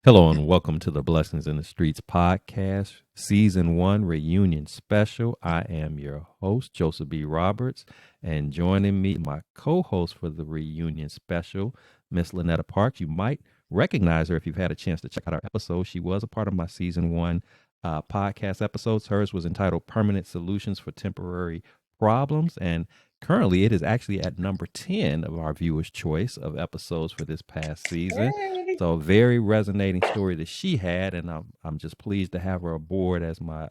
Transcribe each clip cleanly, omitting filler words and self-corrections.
Hello and welcome to the Blessings in the Streets podcast, season 1 reunion special. I am your host, Joseph B. Roberts, and joining me, my co-host for the reunion special, Miss Lynetta Parks. You might recognize her if you've had a chance to check out our episode. She was a part of my season 1 podcast episodes. Hers was entitled Permanent Solutions for Temporary Problems, and currently it is actually at number 10 of our viewers' choice of episodes for this past season. Hey. So a very resonating story that she had, and I'm just pleased to have her aboard as my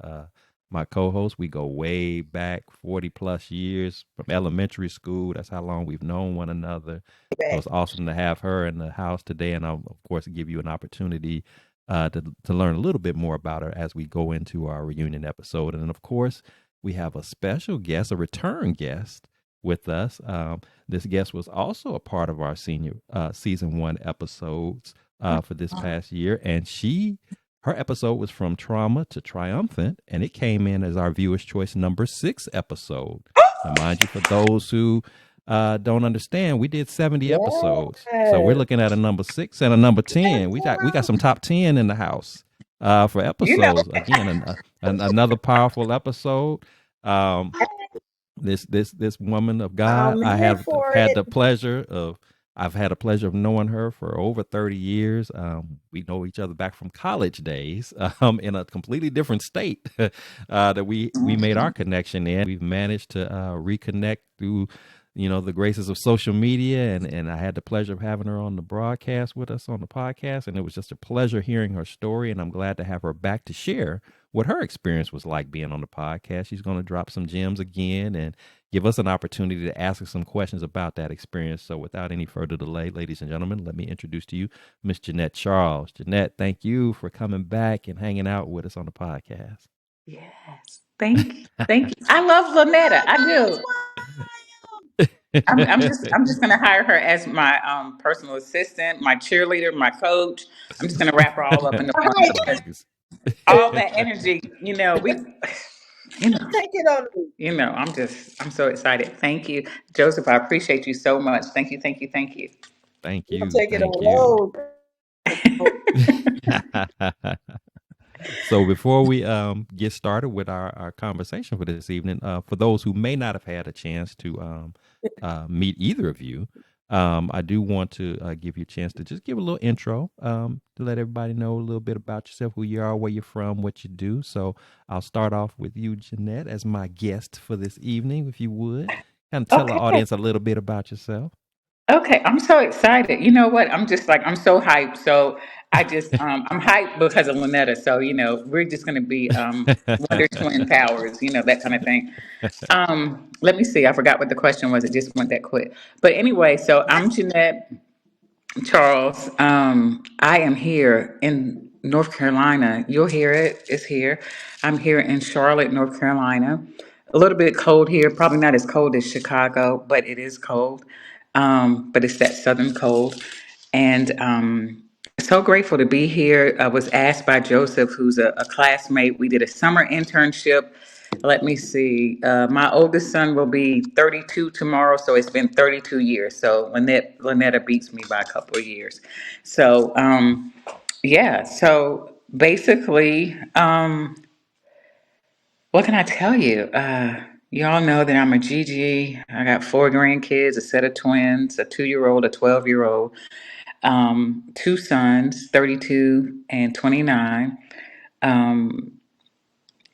co-host. We go way back 40 plus years from elementary school. That's how long we've known one another. So it's awesome to have her in the house today, and I'll of course give you an opportunity to learn a little bit more about her as we go into our reunion episode. And of course, we have a special guest, a return guest with us. This guest was also a part of our senior season 1 episodes for this past year, and her episode was From Trauma to Triumphant, and it came in as our viewers' choice number 6 episode. Now, mind you, for those who don't understand, we did 70 episodes, so we're looking at a number 6 and a number 10. We got some top 10 in the house for You know, episodes. Again, another powerful episode. This woman of God, I'm here for had it. the pleasure of I've had a pleasure of knowing her for over 30 years. We know each other back from college days, in a completely different state that we made our connection in. We've managed to reconnect through, the graces of social media, and I had the pleasure of having her on the broadcast with us on the podcast, and it was just a pleasure hearing her story, and I'm glad to have her back to share what her experience was like being on the podcast. She's going to drop some gems again and give us an opportunity to ask her some questions about that experience. So without any further delay, ladies and gentlemen, let me introduce to you Miss Jeanette Charles. Jeanette, thank you for coming back and hanging out with us on the podcast. Yes. Thank you. Thank you. I love Lynetta. I do. I'm just gonna hire her as my personal assistant, my cheerleader, my coach. I'm just gonna wrap her all up into one because all that energy, you know, Take it on me. I'm so excited. Thank you, Joseph. I appreciate you so much. Thank you, thank you, thank you. Thank You you. take it Thank on you. load. So before we get started with our conversation for this evening, for those who may not have had a chance to meet either of you, I do want to give you a chance to just give a little intro, to let everybody know a little bit about yourself, who you are, where you're from, what you do. So I'll start off with you, Jeanette, as my guest for this evening, if you would. Kind of tell the Okay. audience a little bit about yourself. Okay, I'm so excited. You know what? I'm just like I'm so hyped. So I'm hyped because of Lynetta. So we're just gonna be Wonder Twin powers, that kind of thing. Let me see. I forgot what the question was. It just went that quick. But anyway, so I'm Jeanette Charles. I am here in North Carolina. You'll hear it. It's here. I'm here in Charlotte, North Carolina. A little bit cold here. Probably not as cold as Chicago, but it is cold. But it's that southern cold. And so grateful to be here. I was asked by Joseph, who's a classmate. We did a summer internship. Let me see. My oldest son will be 32 tomorrow, so it's been 32 years. So Lynetta beats me by a couple of years. So yeah. So basically, what can I tell you? Y'all know that I'm a Gigi. I got 4 grandkids, a set of twins, a 2-year-old, a 12-year-old, 2 sons, 32 and 29. Um,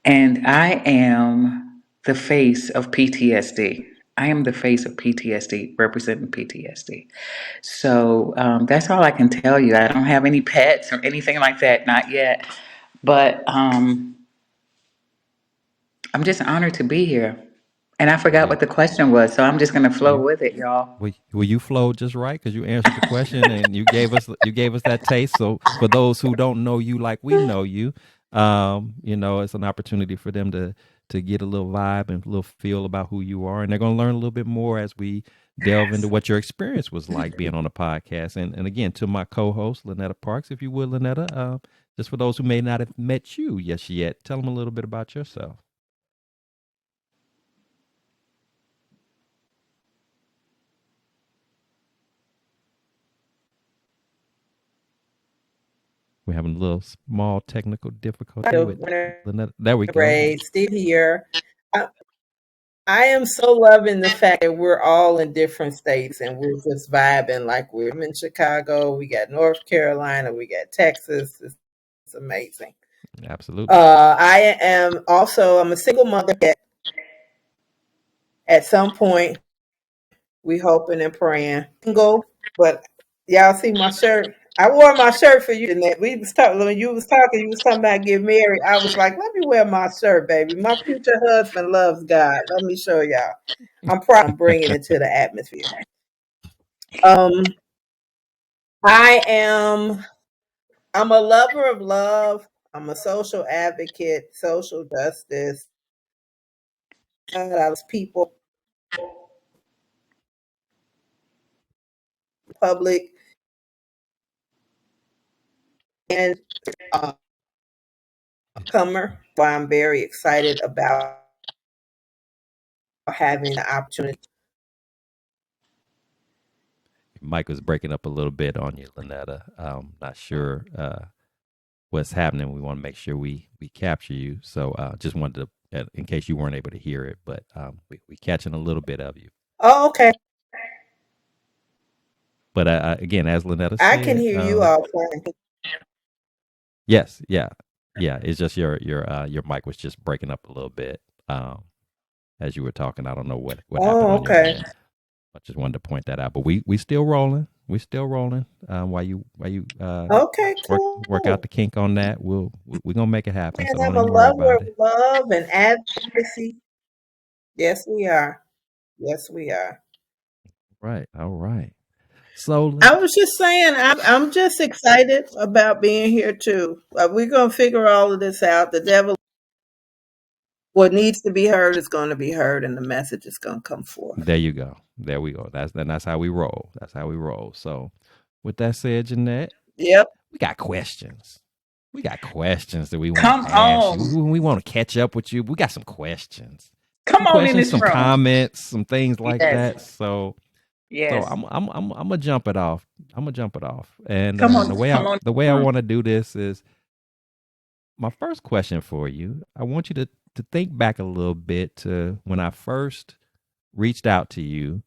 and I am the face of PTSD. I am the face of PTSD, representing PTSD. So that's all I can tell you. I don't have any pets or anything like that, not yet. But I'm just honored to be here. And I forgot well, what the question was, so I'm just gonna flow you with it, y'all. well, you flowed just right because you answered the question and you gave us that taste. So for those who don't know you like we know you, it's an opportunity for them to get a little vibe and a little feel about who you are, and they're going to learn a little bit more as we delve into what your experience was like being on a podcast. And again, to my co-host Lynetta Parks, if you would, Lynetta, just for those who may not have met you yet, tell them a little bit about yourself. We're having a little small technical difficulty The with winter Lynetta. There we go. grade, Steve here. I, I am so loving the fact that we're all in different states and we're just vibing like we're in Chicago. We got North Carolina, we got Texas. It's amazing. Absolutely. I'm a single mother at some point. We hoping and praying. Single, but y'all see my shirt. I wore my shirt for you, Jeanette. We was talking when you was talking about getting married. I was like, let me wear my shirt, baby. My future husband loves God. Let me show y'all. I'm proud. I'm bringing it to the atmosphere. Um, I am. I'm a lover of love. I'm a social advocate, social justice. I was people, public, and uh, comer. Why I'm very excited about having the opportunity. Mike was breaking up a little bit on you, Lynetta. Not sure what's happening. We want to make sure we capture you. So just wanted to, in case you weren't able to hear it, but we catching a little bit of you. Oh, okay. But again, as Lynetta I can said, hear you all fine. yes, yeah, yeah. It's just your mic was just breaking up a little bit as you were talking. I don't know what happened Oh, on your okay. end. I just wanted to point that out. But we still rolling. We still rolling. While you Okay, work out cool. the kink on that, we're gonna make it happen. So And don't I'm a even worry lover about of it. love and advocacy. Yes, we are. Yes, we are. Right. All right. So I was just saying, I'm just excited about being here too. We're gonna figure all of this out. The devil, what needs to be heard is going to be heard, and the message is going to come forth. there you go. There we go. That's how we roll. That's how we roll. So with that said, Jeanette, Yep. we got questions. We got questions that we want Come to ask you. on. We want to catch up with you. We got some questions. Come Some on in questions, this some room. comments, some things like Yes. that. So Yes. I'm gonna jump it off. I'm gonna jump it off. And Come the on. way I Come on in the way this I room. want to do this is my first question for you. I want you to think back a little bit to when I first reached out to you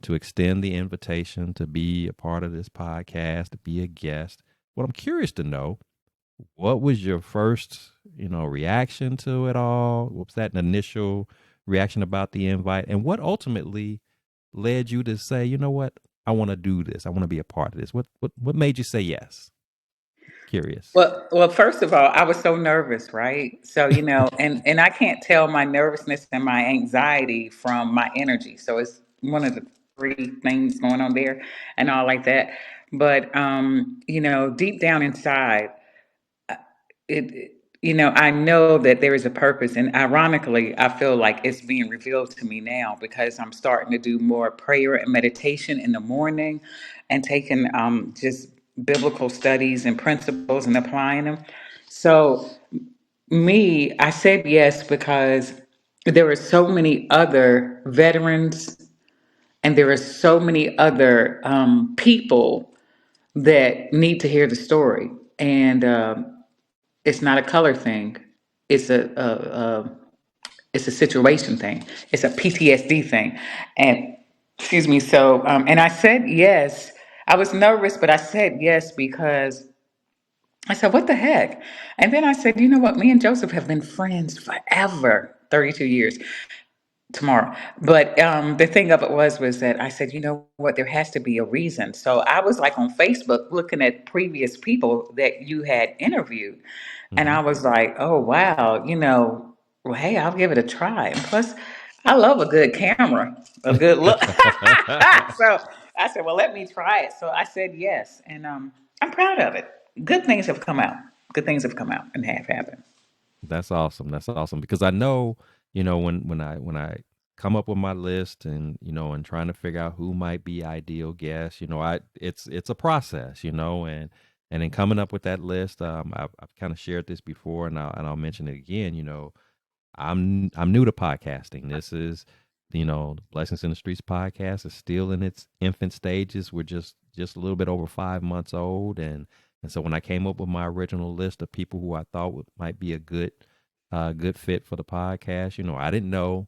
to extend the invitation to be a part of this podcast, to be a guest. What I'm curious to know, what was your first, reaction to it all? What was that initial reaction about the invite? And what ultimately led you to say, you know what, I want to do this. I want to be a part of this. What made you say yes? Curious. Well, first of all, I was so nervous, right? So, and I can't tell my nervousness and my anxiety from my energy. So it's one of the three things going on there and all like that. But deep down inside, it I know that there is a purpose, and ironically I feel like it's being revealed to me now because I'm starting to do more prayer and meditation in the morning and taking just biblical studies and principles and applying them. So I said yes because there are so many other veterans and there are so many other people that need to hear the story. And it's not a color thing. It's it's a situation thing. It's a PTSD thing, and excuse me. So, and I said yes. I was nervous, but I said yes because I said, "What the heck?" And then I said, "You know what? Me and Joseph have been friends forever, 32 years tomorrow." But the thing of it was that I said, "You know what? There has to be a reason." So I was like on Facebook looking at previous people that you had interviewed. And Hmm. I was like, oh, wow, well, hey, I'll give it a try. And plus, I love a good camera, a good look. So I said, well, let me try it. So I said yes. And I'm proud of it. Good things have come out. Good things have come out and have happened. That's awesome. That's awesome because I know, when I come up with my list and and trying to figure out who might be ideal guests, I it's a process, and in coming up with that list, I've kind of shared this before, and I'll mention it again. I'm new to podcasting. This is, the Blessings in the Streets podcast is still in its infant stages. We're just a little bit over 5 months old, and And so when I came up with my original list of people who I thought might be a good fit for the podcast, I didn't know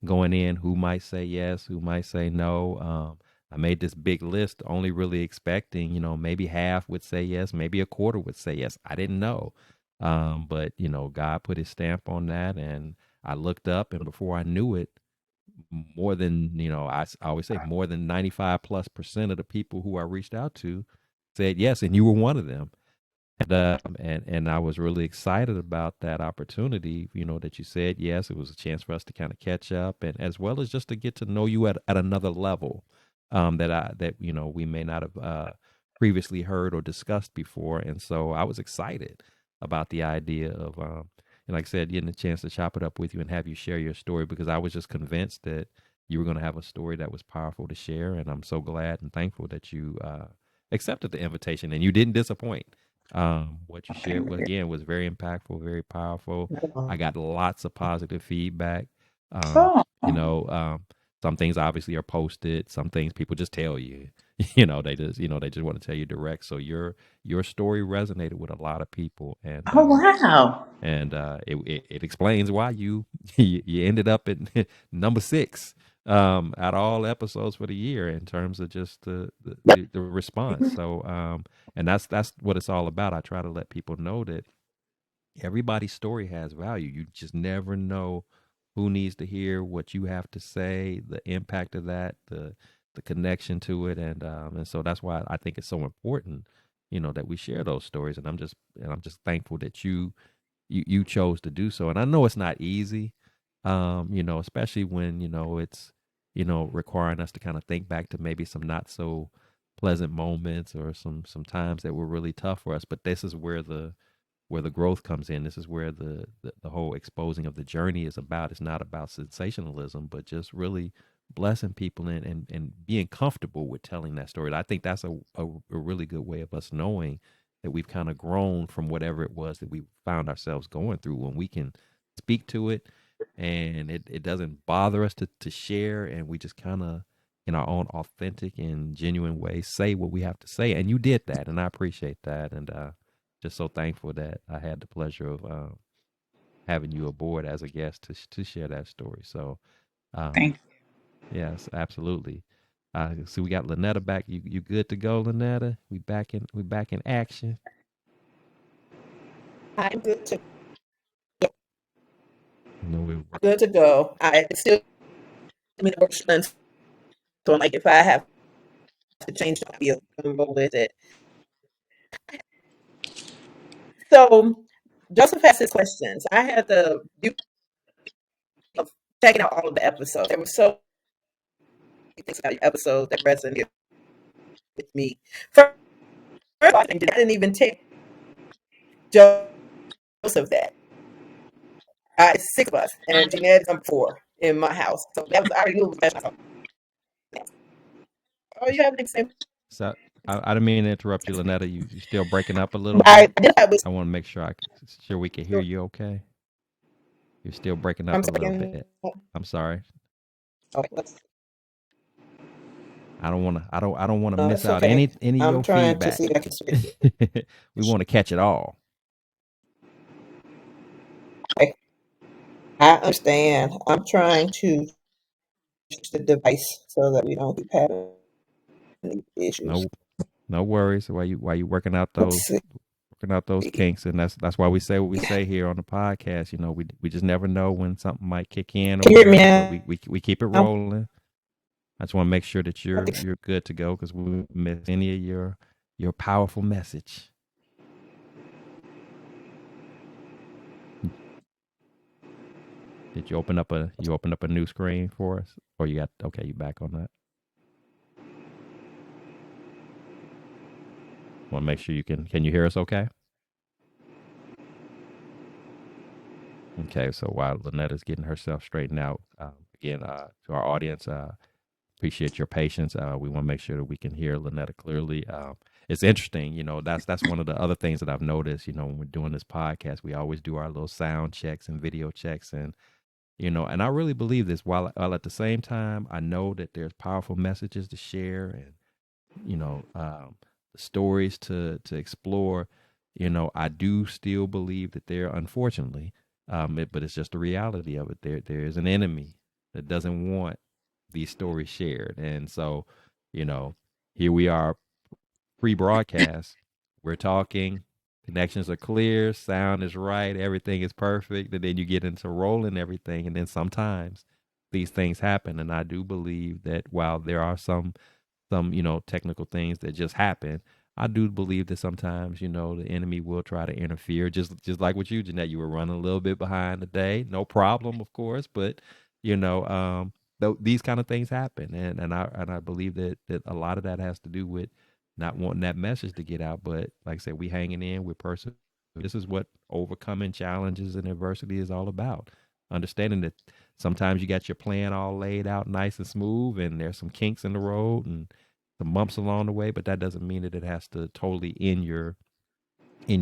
going in who might say yes, who might say no. I made this big list, only really expecting, maybe half would say yes, maybe a quarter would say yes. I didn't know. But, God put his stamp on that. And I looked up, and before I knew it, more than, I always say more than 95+% of the people who I reached out to said yes. And you were one of them. And I was really excited about that opportunity, that you said yes. It was a chance for us to kind of catch up, and as well as just to get to know you at another level, that we may not have previously heard or discussed before. And so I was excited about the idea of, and like I said, getting a chance to chop it up with you and have you share your story, because I was just convinced that you were going to have a story that was powerful to share. And I'm so glad and thankful that you accepted the invitation and you didn't disappoint. What you shared again was very impactful, very powerful. I got lots of positive feedback. Um, Oh, you know, um, some things obviously are posted. Some things people just tell you. They just want to tell you direct. So your story resonated with a lot of people, and oh wow. it explains why you you ended up at number 6 out of all episodes for the year in terms of just the response. So and that's what it's all about. I try to let people know that everybody's story has value. You just never know who needs to hear what you have to say, the impact of that, the connection to it, and so that's why I think it's so important, that we share those stories. And I'm just thankful that you chose to do so. And I know it's not easy, especially when it's requiring us to kind of think back to maybe some not so pleasant moments or some times that were really tough for us. But this is where the growth comes in. This is where the whole exposing of the journey is about. It's not about sensationalism, but just really blessing people and being comfortable with telling that story. I think that's a really good way of us knowing that we've kind of grown from whatever it was that we found ourselves going through, when we can speak to it and it doesn't bother us to share, and we just kind of in our own authentic and genuine way say what we have to say. And you did that, and I appreciate that. And just so thankful that I had the pleasure of having you aboard as a guest to share that story. So, um, Thank yes, absolutely. So we got Lynetta back. You good to go, Lynetta? We back in action. I'm You know we good to go. I still I'm in the works, so I'm like, if I have to change, I'll be able to roll with it. So Joseph has his questions. I had the beauty of checking out all of the episodes. There were so many things about your episode that resonated with me. First, I didn't even take Joseph that. It's 6 of us, and Jeanette is number 4 in my house. So that was I already knew it was special. Oh, you have an example? So I didn't mean to interrupt you, Lynetta. You still breaking up a little I bit. did have this. I want to make sure we can hear you. Okay, you're still breaking I'm up a little second. bit. I'm sorry. Okay, let's. I don't want to No, miss that's out okay. any of I'm your trying to feedback. see if I can switch it. We want to catch it all. Okay, I understand. I'm trying to switch the device so that we don't keep having any issues. No, no worries. While you Let's see. working out those kinks, and that's why we say what we say here on the podcast. We just never know when something might kick in or Can you hear me whatever, but we now? we we keep it rolling. I just want to make sure that you're good to go, because we won't miss any of your powerful message. Did you open up a new screen for us, or you got okay? You back on that? Want to make sure you can you hear us? Okay. Okay. So while Lynetta's getting herself straightened out, again, to our audience, appreciate your patience. We want to make sure that we can hear Lynetta clearly. It's interesting, that's one of the other things that I've noticed. When we're doing this podcast, we always do our little sound checks and video checks, and I really believe this. While at the same time, I know that there's powerful messages to share, and you know, um, stories to explore. I do still believe that there, unfortunately, but it's just the reality of it. There is an enemy that doesn't want these stories shared, and so, you know, here we are, pre-broadcast. We're talking, connections are clear, sound is right, everything is perfect, and then you get into rolling everything, and then sometimes these things happen, and I do believe that while there are some technical things that just happen, I do believe that sometimes the enemy will try to interfere, just like with you, Jeanette. You were running a little bit behind today, no problem, of course, but you know these kind of things happen, and I believe that a lot of that has to do with not wanting that message to get out. But like I said, we hanging in, we're persevering. This is what overcoming challenges and adversity is all about. Understanding that sometimes you got your plan all laid out nice and smooth, and there's some kinks in the road and some bumps along the way, but that doesn't mean that it has to totally end your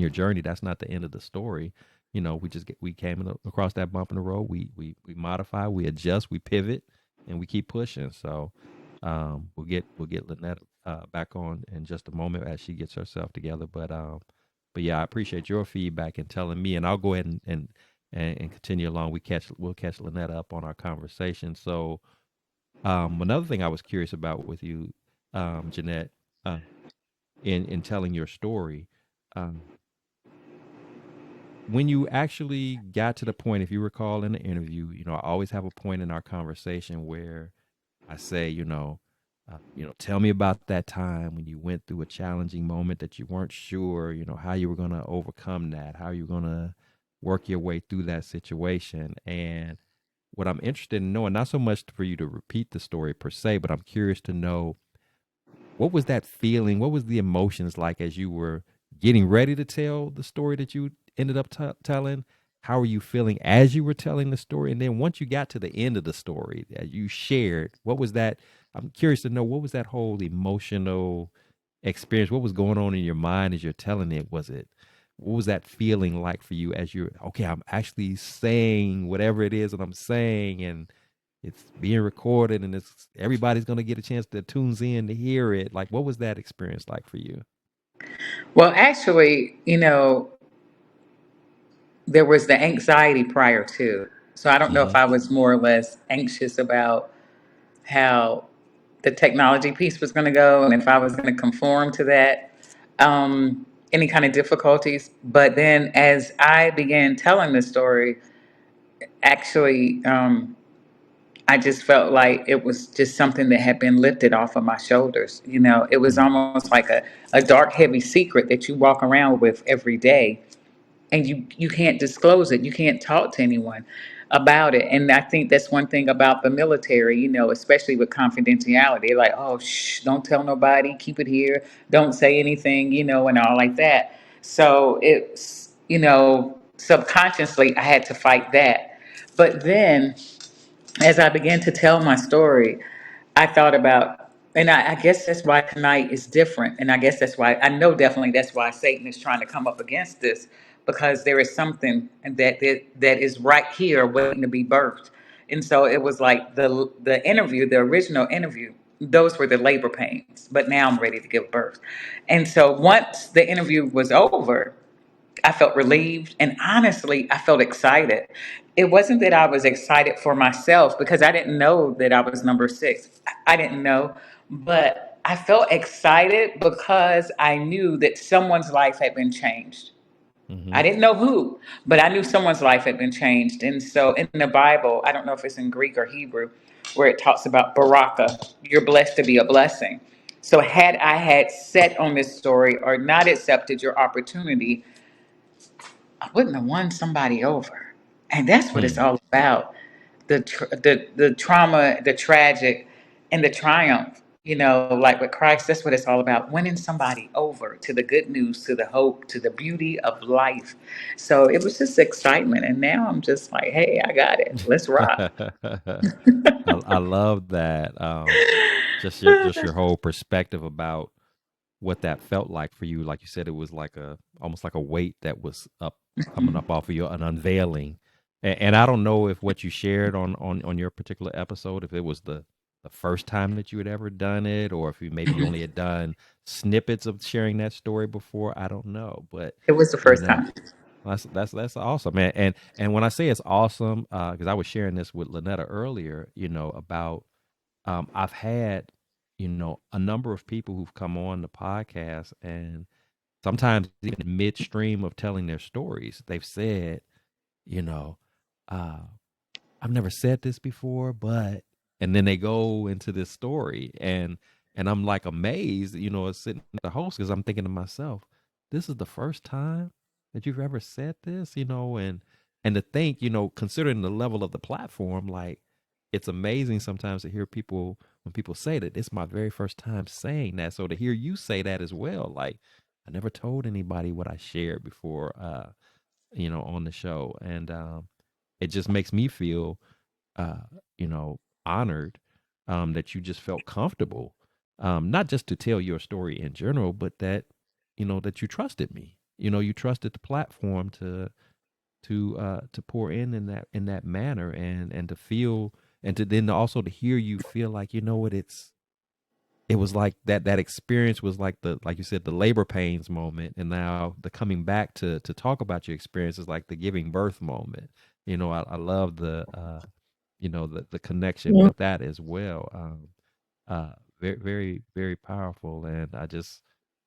journey. That's not the end of the story. We came across that bump in the road. We modify, we adjust, we pivot, and we keep pushing. So we'll get Lynetta back on in just a moment as she gets herself together. But yeah, I appreciate your feedback and telling me, and I'll go ahead and continue along. We'll catch Lynetta up on our conversation. So another thing I was curious about with you, Jeanette, uh, in telling your story, um, when you actually got to the point, if you recall in the interview, I always have a point in our conversation where I say, tell me about that time when you went through a challenging moment that you weren't sure, how you were going to overcome that, how you were going to work your way through that situation. And what I'm interested in knowing, not so much for you to repeat the story per se, but I'm curious to know, what was that feeling? What was the emotions like as you were getting ready to tell the story that you ended up telling? How were you feeling as you were telling the story? And then once you got to the end of the story that you shared, what was that? I'm curious to know, what was that whole emotional experience? What was going on in your mind as you're telling it? What was that feeling like for you as you're, okay, I'm actually saying whatever it is that I'm saying, and it's being recorded, and it's everybody's going to get a chance to tunes in to hear it. Like, what was that experience like for you? Well, actually, there was the anxiety prior to. So I don't know Mm-hmm. if I was more or less anxious about how the technology piece was going to go and if I was going to conform to that, any kind of difficulties. But then as I began telling the story, actually, I just felt like it was just something that had been lifted off of my shoulders. It was Mm-hmm. almost like a dark, heavy secret that you walk around with every day, and you can't disclose it. You can't talk to anyone about it. And I think that's one thing about the military, especially with confidentiality. Like, oh, shh, don't tell nobody, keep it here, don't say anything, and all like that. So it's, subconsciously I had to fight that. But then as I began to tell my story, I thought about, and I guess that's why tonight is different. And I guess that's why, I know definitely that's why Satan is trying to come up against this, because there is something that is right here waiting to be birthed. And so it was like the interview, the original interview, those were the labor pains. But now I'm ready to give birth. And so once the interview was over, I felt relieved, and honestly, I felt excited. It wasn't that I was excited for myself because I didn't know that I was number six. I didn't know, but I felt excited because I knew that someone's life had been changed. Mm-hmm. I didn't know who, but I knew someone's life had been changed. And so in the Bible, I don't know if it's in Greek or Hebrew, where it talks about Baraka, you're blessed to be a blessing. So had I had set on this story or not accepted your opportunity, I wouldn't have won somebody over. And that's what it's Hmm. all about. The trauma, the tragic, and the triumph. Like with Christ, that's what it's all about. Winning somebody over to the good news, to the hope, to the beauty of life. So it was just excitement. And now I'm just like, hey, I got it. Let's rock. I love that. Just your whole perspective about what that felt like for you. Like you said, it was like almost like a weight that was coming up off of you, an unveiling. And I don't know if what you shared on your particular episode, if it was the first time that you had ever done it, or if you maybe you only had done snippets of sharing that story before. I don't know, but It was the you first know, time. that's awesome, man. And when I say it's awesome, because I was sharing this with Lynetta earlier, about I've had a number of people who've come on the podcast, and sometimes even midstream of telling their stories, they've said, you know, uh, I've never said this before, but and then they go into this story, and I'm like amazed, sitting at the host because I'm thinking to myself, this is the first time that you've ever said this, and to think, considering the level of the platform, like it's amazing sometimes to hear people when people say that it's my very first time saying that. So to hear you say that as well, like I never told anybody what I shared before, on the show, and it just makes me feel uh, honored that you just felt comfortable, not just to tell your story in general, but that that you trusted me. You trusted the platform to pour in that manner, and to feel, and to then also to hear you feel like what it was like that experience was like like you said, the labor pains moment, and now the coming back to talk about your experience is like the giving birth moment. I love the connection Mhm. with that as well. Very, very, very powerful. And I just,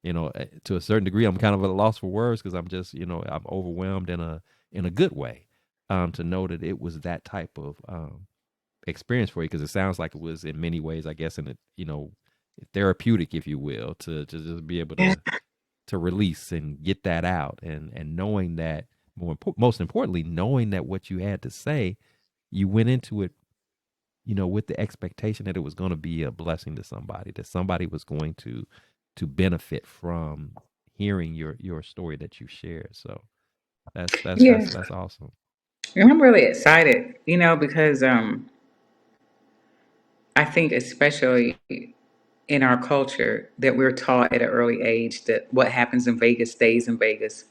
to a certain degree, I'm kind of at a loss for words because I'm just, I'm overwhelmed in a good way, to know that it was that type of experience for you, because it sounds like it was in many ways, I guess, in a, therapeutic, if you will, to just be able to release and get that out, and knowing that most importantly, knowing that what you had to say, you went into it, with the expectation that it was going to be a blessing to somebody, that somebody was going to benefit from hearing your story that you shared. So that's that's Yeah. that's that's awesome. And I'm really excited, because I think especially in our culture that we're taught at an early age that what happens in Vegas stays in Vegas.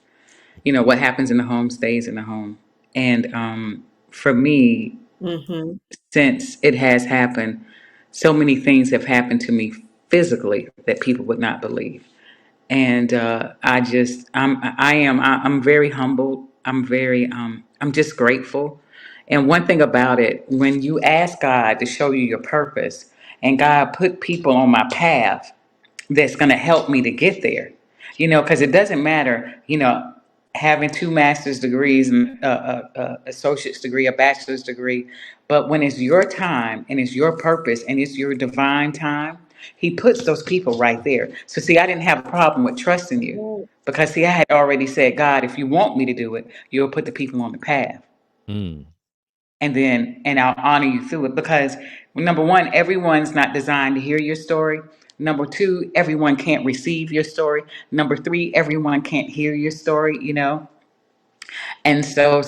What happens in the home stays in the home. And for me, Mhm. since it has happened, so many things have happened to me physically that people would not believe. And I'm very humbled. I'm just grateful. And one thing about it, when you ask God to show you your purpose, and God put people on my path that's going to help me to get there, because it doesn't matter, having two master's degrees and associate's degree, a bachelor's degree, but when it's your time and it's your purpose and it's your divine time, he puts those people right there. So see, I didn't have a problem with trusting you, Right. because see, I had already said, God, if you want me to do it, you'll put the people on the path, Mm. and I'll honor you through it, because number one, everyone's not designed to hear your story. Number two, everyone can't receive your story. Number three, everyone can't hear your story. And so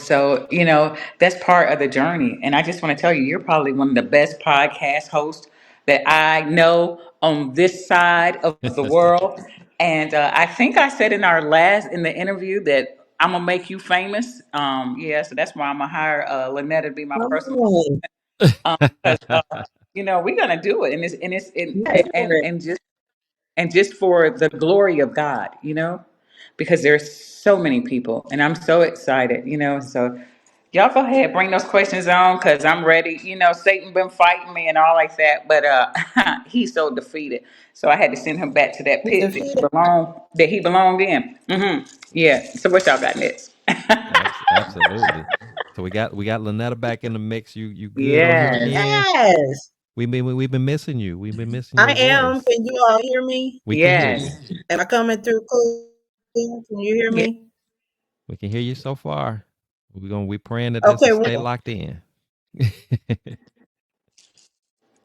that's part of the journey. And I just want to tell you, you're probably one of the best podcast hosts that I know on this side of the world. And I think I said in the interview that I'm gonna make you famous. Yeah, so that's why I'm gonna hire Lynetta to be my Come personal, on. because we're gonna do it, and Yes, for it. just for the glory of God, because there's so many people, and I'm so excited. So y'all go ahead, bring those questions on, because I'm ready. Satan been fighting me and all like that, but he's so defeated. So I had to send him back to that He's pit defeated. that he belonged in. Yeah. So what y'all got next? Absolutely. So we got Lynetta back in the mix. You good on your Yes. end? Yes, We've been missing you. We've been missing I your am. voice. Can you all hear me? We can hear Yes. you. Am I coming through clear? Can you hear Yeah. me? We can hear you so far. We praying that this Okay, will stay well, locked in.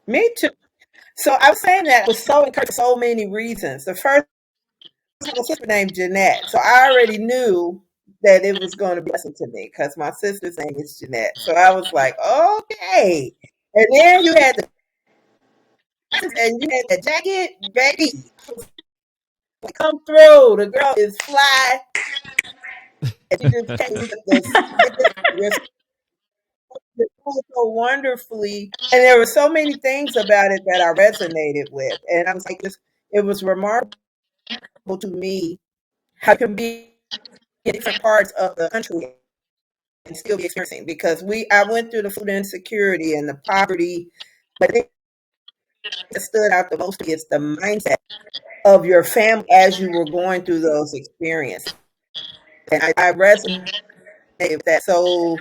me too. So I was saying that was so encouraging for so many reasons. The first, my sister named Jeanette, so I already knew that it was going to be a blessing to me because my sister's name is Jeanette. So I was like, okay. And then you had the and you had the jacket ready. Like, come through. The girl is fly. And she just came with this. it flowed so wonderfully, and there were so many things about it that I resonated with, and I was like, this. It was remarkable to me how you can be in different parts of the country and still be experiencing because I went through the food insecurity and the poverty, but I think that stood out the most is the mindset of your family as you were going through those experiences. And I resonated with that so,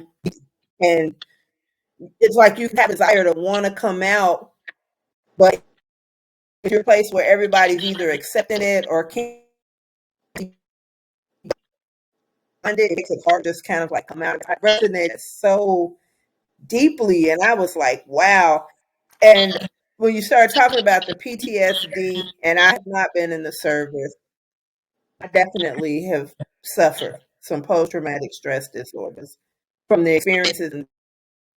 and it's like you have a desire to want to come out, but if you're a place where everybody's either accepting it or can't find it, it makes it hard to just kind of like come out. I resonated so deeply, and I was like, wow. And when you start talking about the PTSD, and I have not been in the service, I definitely have suffered some post-traumatic stress disorders from the experiences and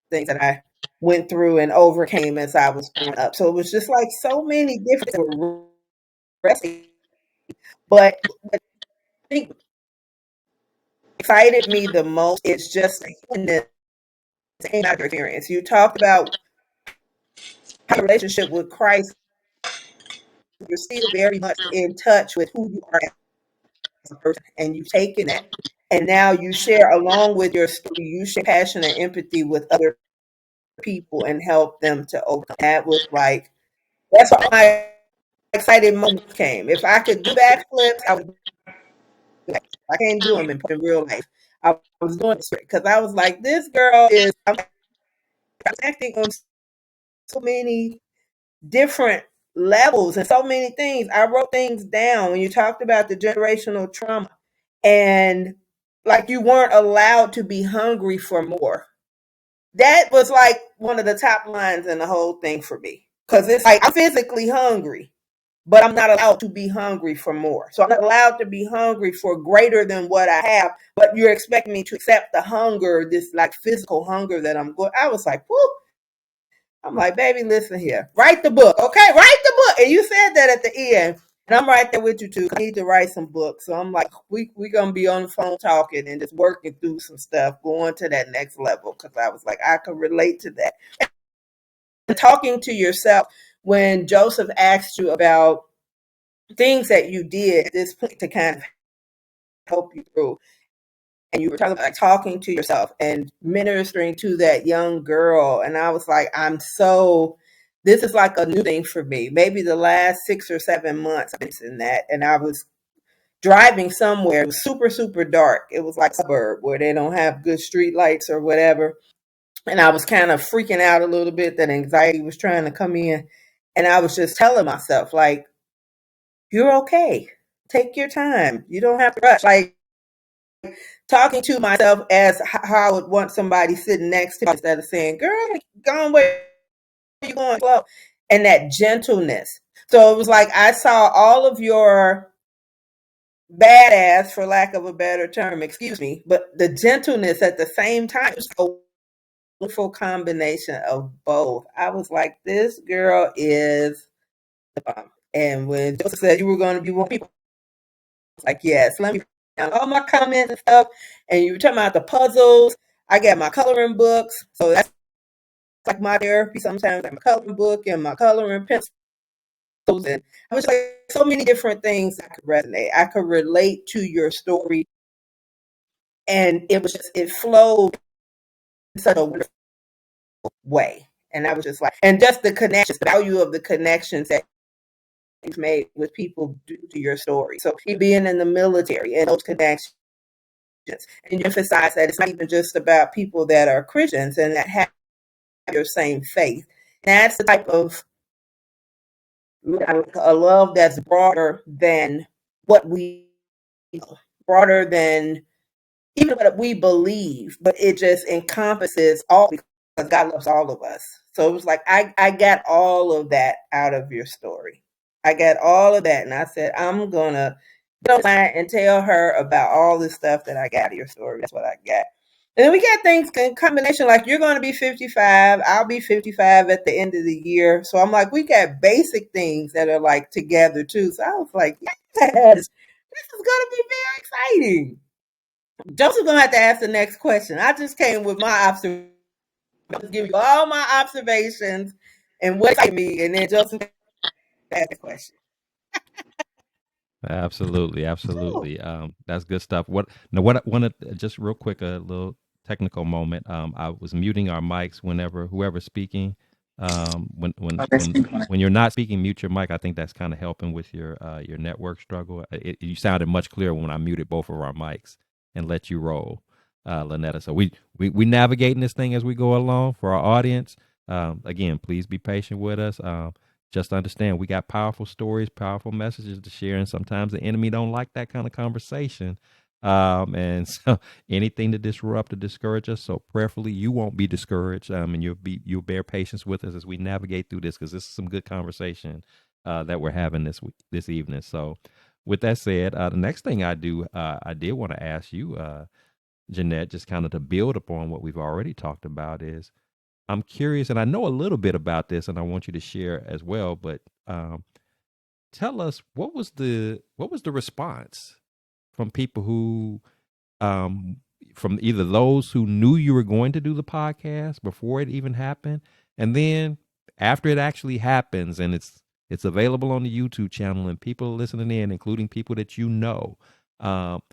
things that I went through and overcame as I was growing up. So it was just like so many different resting. But what I think excited me the most is just the same experience. You talked about how your relationship with Christ, you're still very much in touch with who you are as a person, and you've taken that. And now you share along with your story, you share passion and empathy with other people and help them to overcome. That was like, that's why my excited moments came. If I could do backflips, I would. I can't do them in real life. I was doing it because I was like, this girl is I'm acting on so many different levels and so many things. I wrote things down when you talked about the generational trauma and like you weren't allowed to be hungry for more. That was like one of the top lines in the whole thing for me. Because it's like I'm physically hungry, but I'm not allowed to be hungry for more. So I'm not allowed to be hungry for greater than what I have, but you're expecting me to accept the hunger, this like physical hunger that I'm going. I was like, whoo. I'm like, baby, listen here. Write the book, okay? Write the book. And you said that at the end. And I'm right there with you too. I need to write some books. So I'm like, we gonna be on the phone talking and just working through some stuff, going to that next level. Because I was like, I could relate to that. And talking to yourself when Joseph asked you about things that you did at this point to kind of help you through. And you were talking about like, talking to yourself and ministering to that young girl. And I was like, this is like a new thing for me. Maybe the last 6 or 7 months I've been in that. And I was driving somewhere. It was super, super dark. It was like a suburb where they don't have good street lights or whatever. And I was kind of freaking out a little bit that anxiety was trying to come in. And I was just telling myself, like, you're okay. Take your time. You don't have to rush. Like, talking to myself as how I would want somebody sitting next to me instead of saying, girl, go on where you going slow. And that gentleness. So it was like I saw all of your badass, for lack of a better term, excuse me, but the gentleness at the same time. It was a wonderful combination of both. I was like, this girl is the bomb. And when Joseph said you were going to be one people, I was like, yes, let me down all my comments and stuff. And you were talking about the puzzles. I got my coloring books. So that's like my therapy sometimes, like my coloring book and my coloring pencils. And I was like, so many different things that could resonate. I could relate to your story. And it flowed in such a wonderful way. And I was just like, and just the connections, the value of the connections that you've made with people due to your story. So being in the military and those connections, and you emphasize that it's not even just about people that are Christians and that have your same faith. And that's the type of a love that's broader than what we know, broader than even what we believe, but it just encompasses all because God loves all of us. So it was like I got all of that out of your story. I got all of that, and I said I'm gonna go and tell her about all this stuff that I got out of your story. That's what I got. And then we got things in combination like you're going to be 55. I'll be 55 at the end of the year. So I'm like, we got basic things that are like together too. So I was like, yes, this is going to be very exciting. Joseph's gonna have to ask the next question. I just came with my observation I'll just give you all my observations and what excited me, and then Justin can ask the question. Absolutely, Ooh. absolutely. That's good stuff. What now? What I want to just real quick, a little technical moment. I was muting our mics whenever whoever's speaking. When Oh, that's when you're not speaking, mute your mic. I think that's kind of helping with your network struggle. You sounded much clearer when I muted both of our mics and let you roll, Lynetta. So we navigating this thing as we go along for our audience. Again, please be patient with us. Just understand we got powerful stories, powerful messages to share, and sometimes the enemy don't like that kind of conversation. And so anything to disrupt or discourage us. So prayerfully, you won't be discouraged, and you'll bear patience with us as we navigate through this, because this is some good conversation that we're having this evening. So, with that said, the next thing I did want to ask you, Jeanette, just kind of to build upon what we've already talked about, is I'm curious, and I know a little bit about this, and I want you to share as well. But tell us, what was the response from people who, um, from either those who knew you were going to do the podcast before it even happened, and then after it actually happens, and it's available on the YouTube channel, and people are listening in, including people that you know. Um,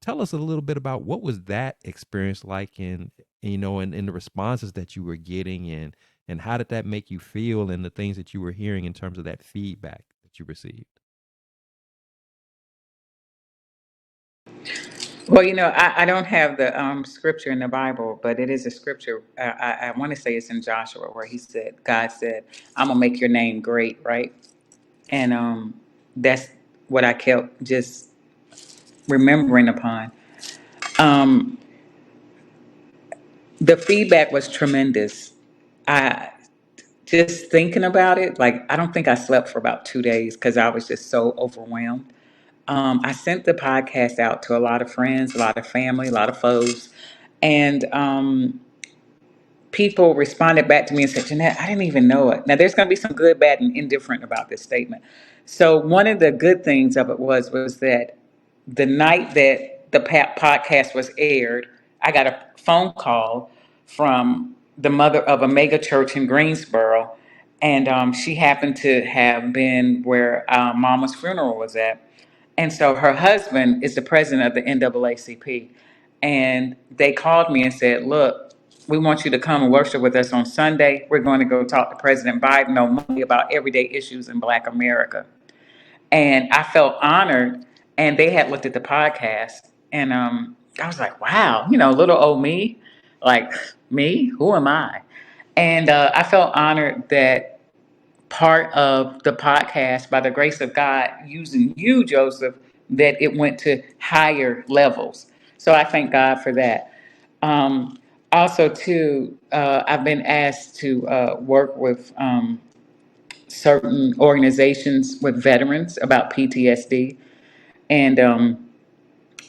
Tell us a little bit about what was that experience like, and the responses that you were getting, and how did that make you feel, and the things that you were hearing in terms of that feedback that you received. Well, I don't have the scripture in the Bible, but it is a scripture. I want to say it's in Joshua where God said, I'm going to make your name great, right? And that's what I kept just remembering upon. Um, the feedback was tremendous. I just thinking about it, like, I don't think I slept for about 2 days because I was just so overwhelmed. I sent the podcast out to a lot of friends, a lot of family, a lot of foes. And people responded back to me and said, Jeanette, I didn't even know it. Now, there's going to be some good, bad, and indifferent about this statement. So, one of the good things of it was that the night that the podcast was aired, I got a phone call from the mother of a mega church in Greensboro. And she happened to have been where Mama's funeral was at. And so her husband is the president of the NAACP. And they called me and said, look, we want you to come and worship with us on Sunday. We're going to go talk to President Biden on Monday about everyday issues in Black America. And I felt honored. And they had looked at the podcast. And I was like, wow, little old me, like, me, who am I? And I felt honored that part of the podcast, by the grace of God, using you, Joseph, that it went to higher levels. So I thank God for that. Also, too, I've been asked to work with certain organizations with veterans about PTSD. And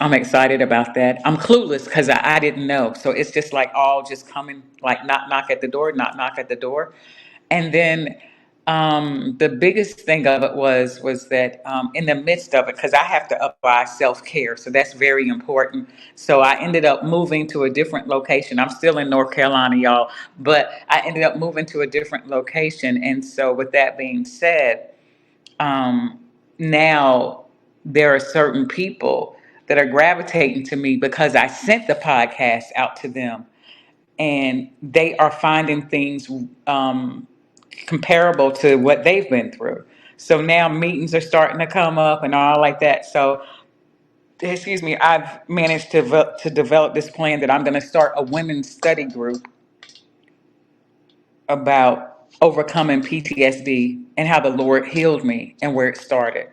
I'm excited about that. I'm clueless because I didn't know. So it's just like all just coming, like knock, knock at the door, knock, knock at the door. And then the biggest thing of it was that in the midst of it, because I have to apply self-care, so that's very important. So I ended up moving to a different location. I'm still in North Carolina, y'all, but I ended up moving to a different location. And so with that being said, um, now there are certain people that are gravitating to me because I sent the podcast out to them, and they are finding things comparable to what they've been through. So now meetings are starting to come up and all like that. So, excuse me, I've managed to develop this plan that I'm going to start a women's study group about overcoming PTSD and how the Lord healed me and where it started.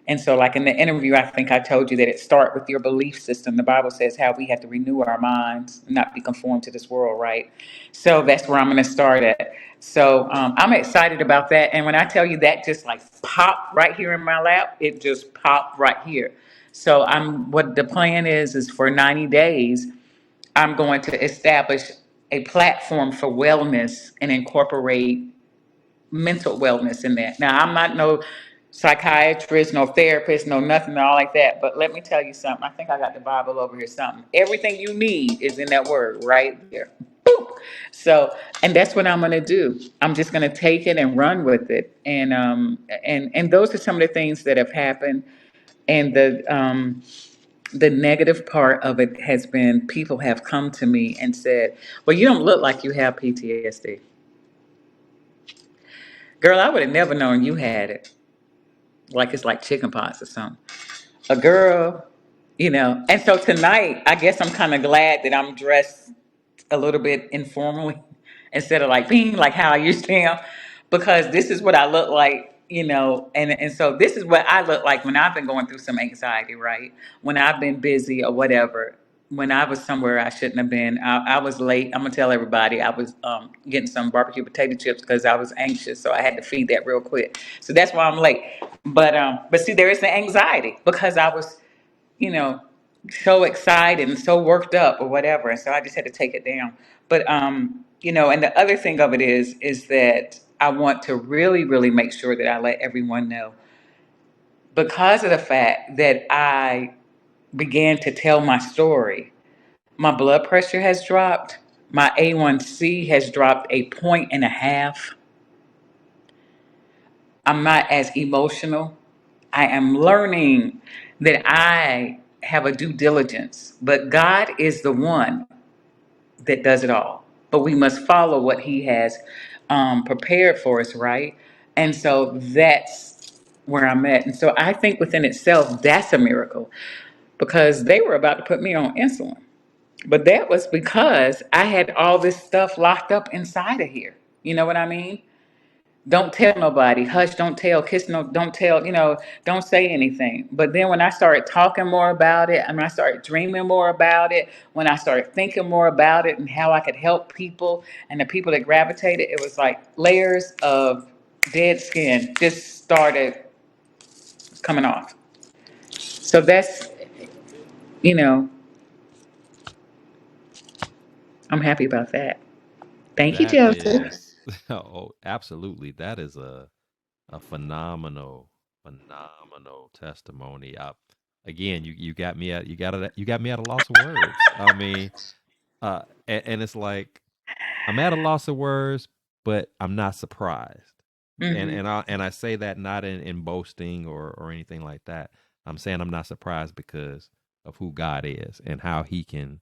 And so, like in the interview, I think I told you that it starts with your belief system. The Bible says how we have to renew our minds, not be conformed to this world, right? So that's where I'm going to start at. So I'm excited about that. And when I tell you that just like popped right here in my lap, it just popped right here. So what the plan is for 90 days, I'm going to establish a platform for wellness and incorporate mental wellness in that. Now, I'm not no psychiatrist, no therapist, no nothing, all like that. But let me tell you something. I think I got the Bible over here. Something. Everything you need is in that word right there. Boop. So, and that's what I'm going to do. I'm just going to take it and run with it. And those are some of the things that have happened. And the negative part of it has been people have come to me and said, "Well, you don't look like you have PTSD." Girl, I would have never known you had it. Like it's like chickenpox or something. A girl, And so tonight, I guess I'm kind of glad that I'm dressed a little bit informally instead of like being like how I used to am, because this is what I look like, and so this is what I look like when I've been going through some anxiety, right? When I've been busy or whatever. When I was somewhere I shouldn't have been, I was late. I'm gonna tell everybody I was getting some barbecue potato chips because I was anxious, so I had to feed that real quick. So that's why I'm late. But see, there is the anxiety because I was you know, so excited and so worked up or whatever. And so I just had to take it down. But and the other thing of it is that I want to really, really make sure that I let everyone know because of the fact that I began to tell my story, my blood pressure has dropped. My A1C has dropped a point and a half. I'm not as emotional. I am learning that I have a due diligence, but God is the one that does it all. But we must follow what He has prepared for us, right? And so that's where I'm at. And so I think within itself, that's a miracle because they were about to put me on insulin. But that was because I had all this stuff locked up inside of here. You know what I mean? Don't tell nobody, hush, don't tell, kiss, no, don't tell, don't say anything. But then when I started talking more about it, and I started dreaming more about it, when I started thinking more about it and how I could help people and the people that gravitated, it was like layers of dead skin just started coming off. So that's, you know, I'm happy about that. Thank you, That Joseph. is, oh, absolutely. That is a phenomenal testimony. Again, you got me at you got me at a loss of words. I mean, and it's like I'm at a loss of words, but I'm not surprised. And I say that not in boasting or anything like that. I'm saying I'm not surprised because of who God is and how He can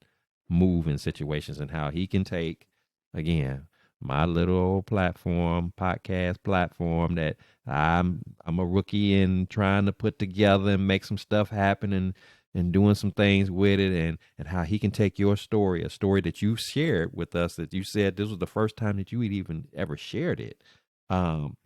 move in situations and how He can take again my little old platform, podcast platform that I'm a rookie in trying to put together and make some stuff happen and doing some things with it and how He can take your story, a story that you shared with us that you said this was the first time that you had even ever shared it. Um,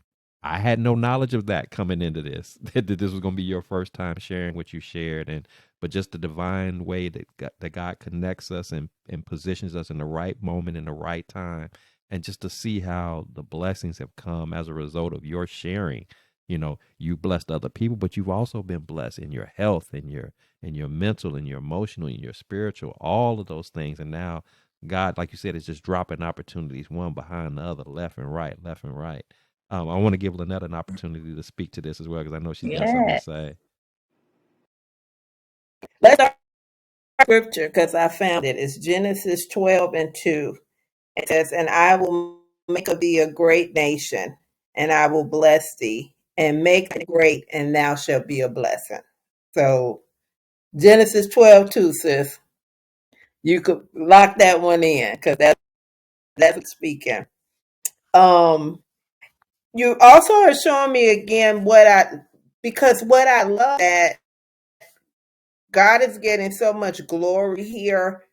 I had no knowledge of that coming into this, that this was going to be your first time sharing what you shared. But just the divine way that God connects us and positions us in the right moment, in the right time. And just to see how the blessings have come as a result of your sharing. You blessed other people, but you've also been blessed in your health, in your mental, in your emotional, in your spiritual, all of those things. And now God, like you said, is just dropping opportunities one behind the other, left and right, left and right. I want to give Lynetta an opportunity to speak to this as well because I know she's got something to Yeah. say. Let's start scripture because I found it. It's Genesis 12:2. It says, "And I will make of thee a great nation, and I will bless thee, and make thee great, and thou shalt be a blessing." So Genesis 12:2, sis. You could lock that one in because that's speaking. You also are showing me again because what I love that God is getting so much glory here.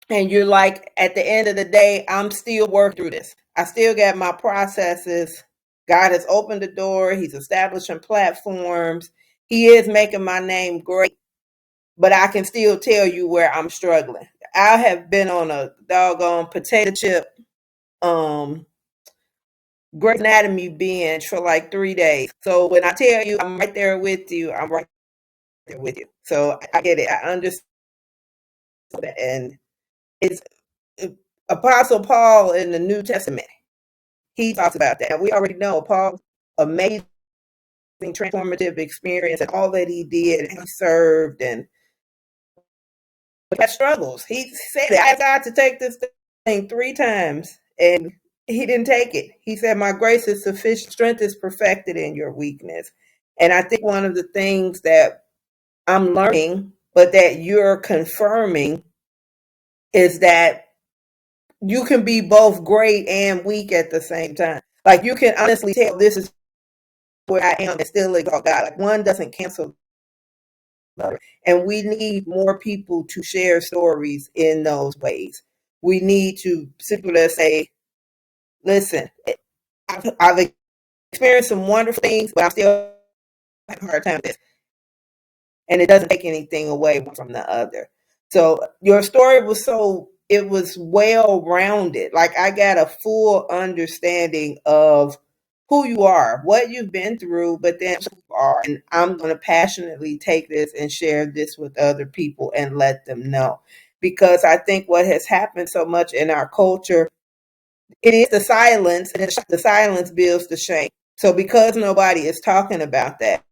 And you're like, at the end of the day, I'm still working through this. I still got my processes. God has opened the door. He's establishing platforms. He is making my name great, but I can still tell you where I'm struggling. I have been on a doggone potato chip, Great Anatomy binge for like 3 days. So when I tell you I'm right there with you, I'm right there with you. So I get it. I understand that. And it's Apostle Paul in the New Testament. He talks about that. We already know Paul's amazing transformative experience and all that he did and he served and had struggles. He said, I got to take this thing 3 times, and he didn't take it. He said, "My grace is sufficient. Strength is perfected in your weakness." And I think one of the things that I'm learning, but that you're confirming, is that you can be both great and weak at the same time. Like, you can honestly tell this is where I am and still exalt God. Like, one doesn't cancel the other. And we need more people to share stories in those ways. We need to simply say, listen, I've experienced some wonderful things, but I'm still having a hard time with this. And it doesn't take anything away from the other. So your story was it was well rounded. Like, I got a full understanding of who you are, what you've been through, but then who you are. And I'm going to passionately take this and share this with other people and let them know. Because I think what has happened so much in our culture, it is the silence, and the silence builds the shame. So because nobody is talking about that,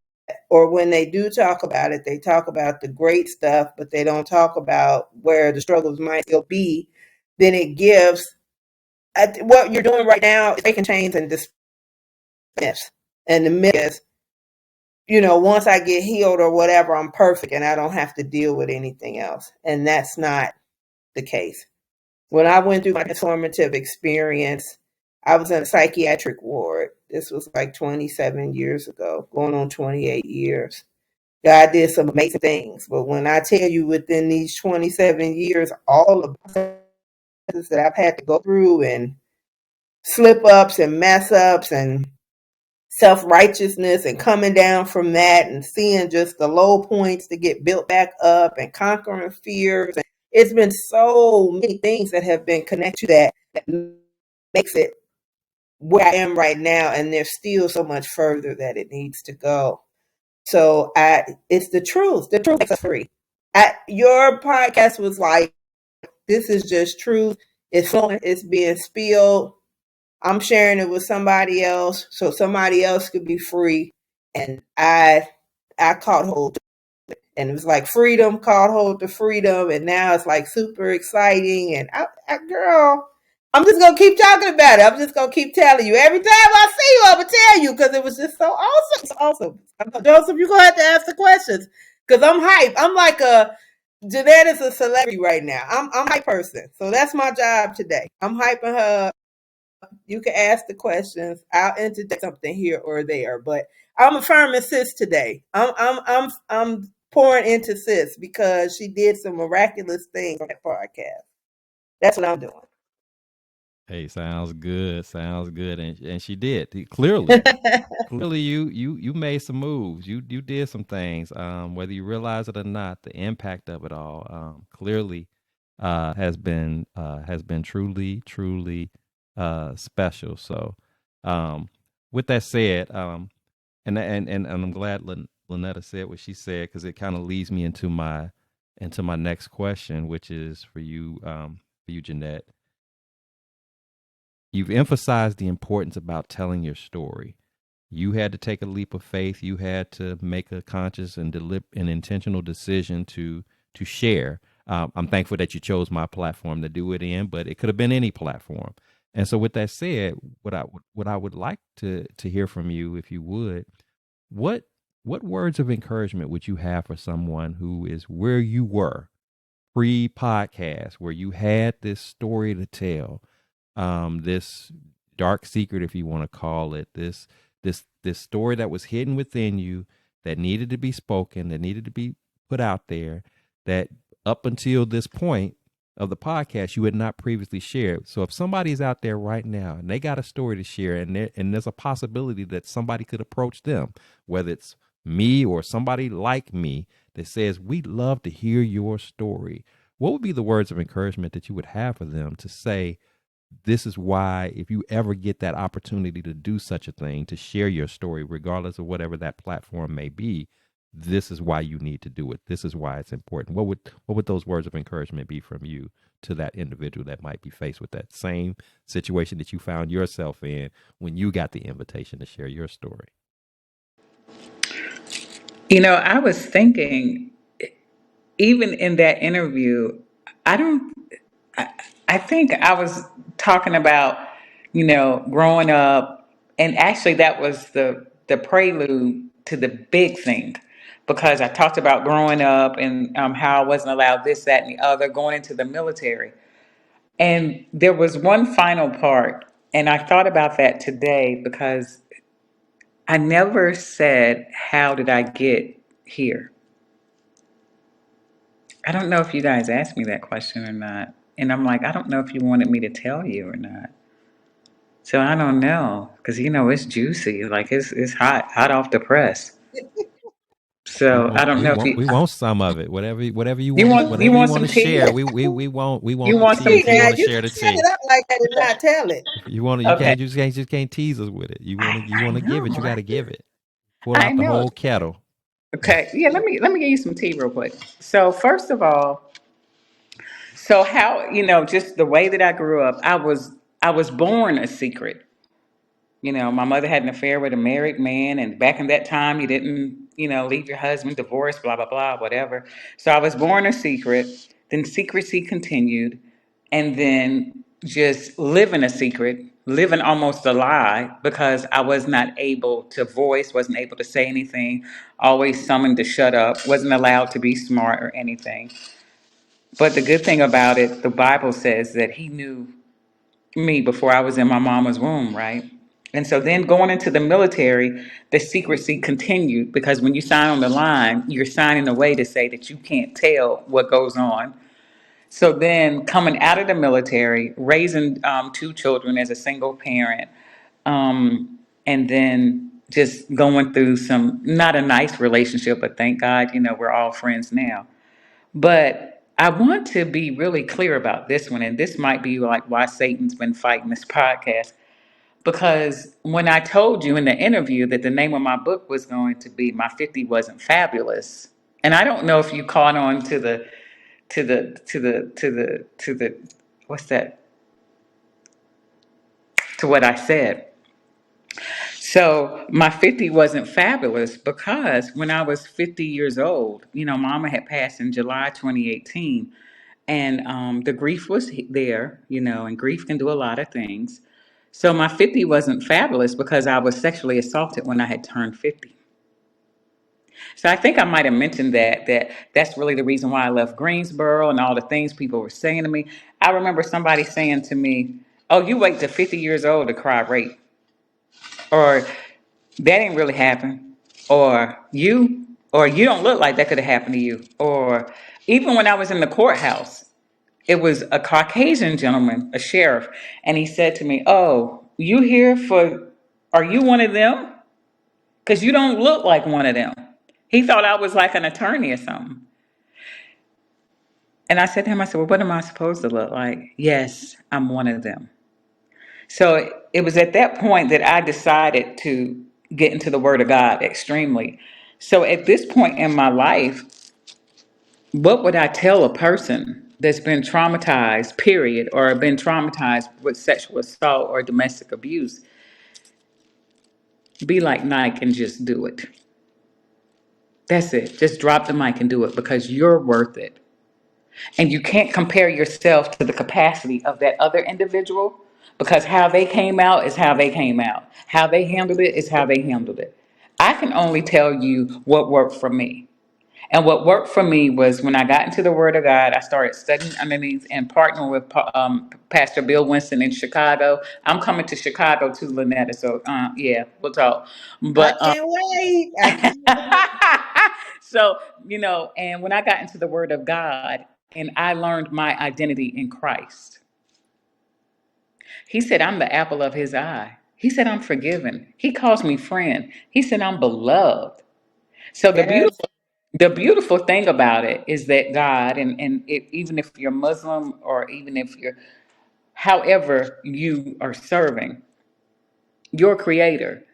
or when they do talk about it, they talk about the great stuff, but they don't talk about where the struggles might still be, then it gives what you're doing right now is breaking chains and dismiss. And the myth is, once I get healed or whatever, I'm perfect and I don't have to deal with anything else. And that's not the case. When I went through my transformative experience, I was in a psychiatric ward. This was like 27 years ago, going on 28 years. God did some amazing things. But when I tell you, within these 27 years, all the processes that I've had to go through, and slip ups and mess ups and self-righteousness, and coming down from that and seeing just the low points to get built back up, and conquering fears. And it's been so many things that have been connected to that makes it where I am right now. And there's still so much further that it needs to go. So it's the truth. The truth makes us free. Your podcast was like, this is just truth. It's flowing. It's being spilled. I'm sharing it with somebody else, so somebody else could be free. And I caught hold to it, and it was like freedom caught hold to freedom, and now it's like super exciting. And girl, I'm just gonna keep talking about it. I'm just gonna keep telling you. Every time I see you, I'm gonna tell you, because it was just so awesome. It's awesome. Joseph, you're gonna have to ask the questions, because I'm hype. I'm like Jeanette is a celebrity right now. I'm a hype person, so that's my job today. I'm hyping her. You can ask the questions. I'll interject something here or there, but I'm affirming sis today. I'm pouring into sis because she did some miraculous things on that podcast. That's what I'm doing. Hey, sounds good. Sounds good. And she did. Clearly. Clearly you made some moves. You did some things. Whether you realize it or not, the impact of it all clearly has been truly, truly special. So with that said, and I'm glad Lynetta said what she said, because it kind of leads me into my next question, which is for you, Jeanette. You've emphasized the importance about telling your story. You had to take a leap of faith. You had to make a conscious and an intentional decision to share. I'm thankful that you chose my platform to do it in, but it could have been any platform. And so, with that said, what I would like to hear from you, if you would, what words of encouragement would you have for someone who is where you were pre-podcast, where you had this story to tell, this dark secret, if you want to call it, this story that was hidden within you, that needed to be spoken, that needed to be put out there, that up until this point of the podcast you had not previously shared. So if somebody's out there right now and they got a story to share, and there's a possibility that somebody could approach them, whether it's me or somebody like me, that says, we'd love to hear your story, what would be the words of encouragement that you would have for them to say, this is why, if you ever get that opportunity to do such a thing, to share your story, regardless of whatever that platform may be, this is why you need to do it. This is why it's important. What would those words of encouragement be from you to that individual that might be faced with that same situation that you found yourself in when you got the invitation to share your story? I was thinking, even in that interview, I don't. I think I was talking about, growing up, and actually that was the prelude to the big thing, because I talked about growing up and how I wasn't allowed this, that, and the other, going into the military. And there was one final part, and I thought about that today because I never said, "How did I get here?" I don't know if you guys asked me that question or not. And I'm like, I don't know if you wanted me to tell you or not. So I don't know, because it's juicy, like it's hot off the press. We So I want don't we know if want you we want some of it. Whatever you you want want you whatever you want want some to tea. share. We want You the want tea some Hey, if you now want tea? to you share the set tea. it up like that and not tell it. You Okay. can't tease us with it. You I want to give know, it. You got right? to give it. Pull I out the know. whole kettle. Okay. Yeah. Let me give you some tea real quick. So first of all, so how just the way that I grew up, I was born a secret. My mother had an affair with a married man, and back in that time, you didn't, leave your husband, divorce, blah, blah, blah, whatever. So I was born a secret, then secrecy continued, and then just living a secret, living almost a lie because I was not able to voice, wasn't able to say anything, always summoned to shut up, wasn't allowed to be smart or anything. But the good thing about it, the Bible says that he knew me before I was in my mama's womb, right? And so then going into the military, the secrecy continued because when you sign on the line, you're signing away to say that you can't tell what goes on. So then coming out of the military, raising two children as a single parent, and then just going through some, not a nice relationship, but thank God, we're all friends now. But I want to be really clear about this one, and this might be like why Satan's been fighting this podcast. Because when I told you in the interview that the name of my book was going to be My 50 Wasn't Fabulous, and I don't know if you caught on to the what's that, to what I said. So my 50 wasn't fabulous because when I was 50 years old, mama had passed in July 2018. And the grief was there, and grief can do a lot of things. So my 50 wasn't fabulous because I was sexually assaulted when I had turned 50. So I think I might have mentioned that's really the reason why I left Greensboro and all the things people were saying to me. I remember somebody saying to me, "Oh, you wait to 50 years old to cry rape," or "That ain't really happen," or you don't look like that could have happened to you," or even when I was in the courthouse. It was a Caucasian gentleman, a sheriff, and he said to me, "Oh, you here for, are you one of them? Because you don't look like one of them." He thought I was like an attorney or something. And I said to him, I said, "Well, what am I supposed to look like?" "Yes, I'm one of them." So it was at that point that I decided to get into the Word of God extremely. So at this point in my life, what would I tell a person that's been traumatized, period, or been traumatized with sexual assault or domestic abuse? Be like Nike and just do it. That's it. Just drop the mic and do it because you're worth it. And you can't compare yourself to the capacity of that other individual because how they came out is how they came out. How they handled it is how they handled it. I can only tell you what worked for me. And what worked for me was when I got into the Word of God, I started studying underneath and partnering with Pastor Bill Winston in Chicago. I'm coming to Chicago too, Lynetta. So yeah, we'll talk. I But can't wait. I can't wait. so and when I got into the Word of God and I learned my identity in Christ, He said I'm the apple of His eye. He said I'm forgiven. He calls me friend. He said I'm beloved. So the Yes. beautiful thing about it is that God, and even if you're Muslim or even if you're, however you are serving your Creator,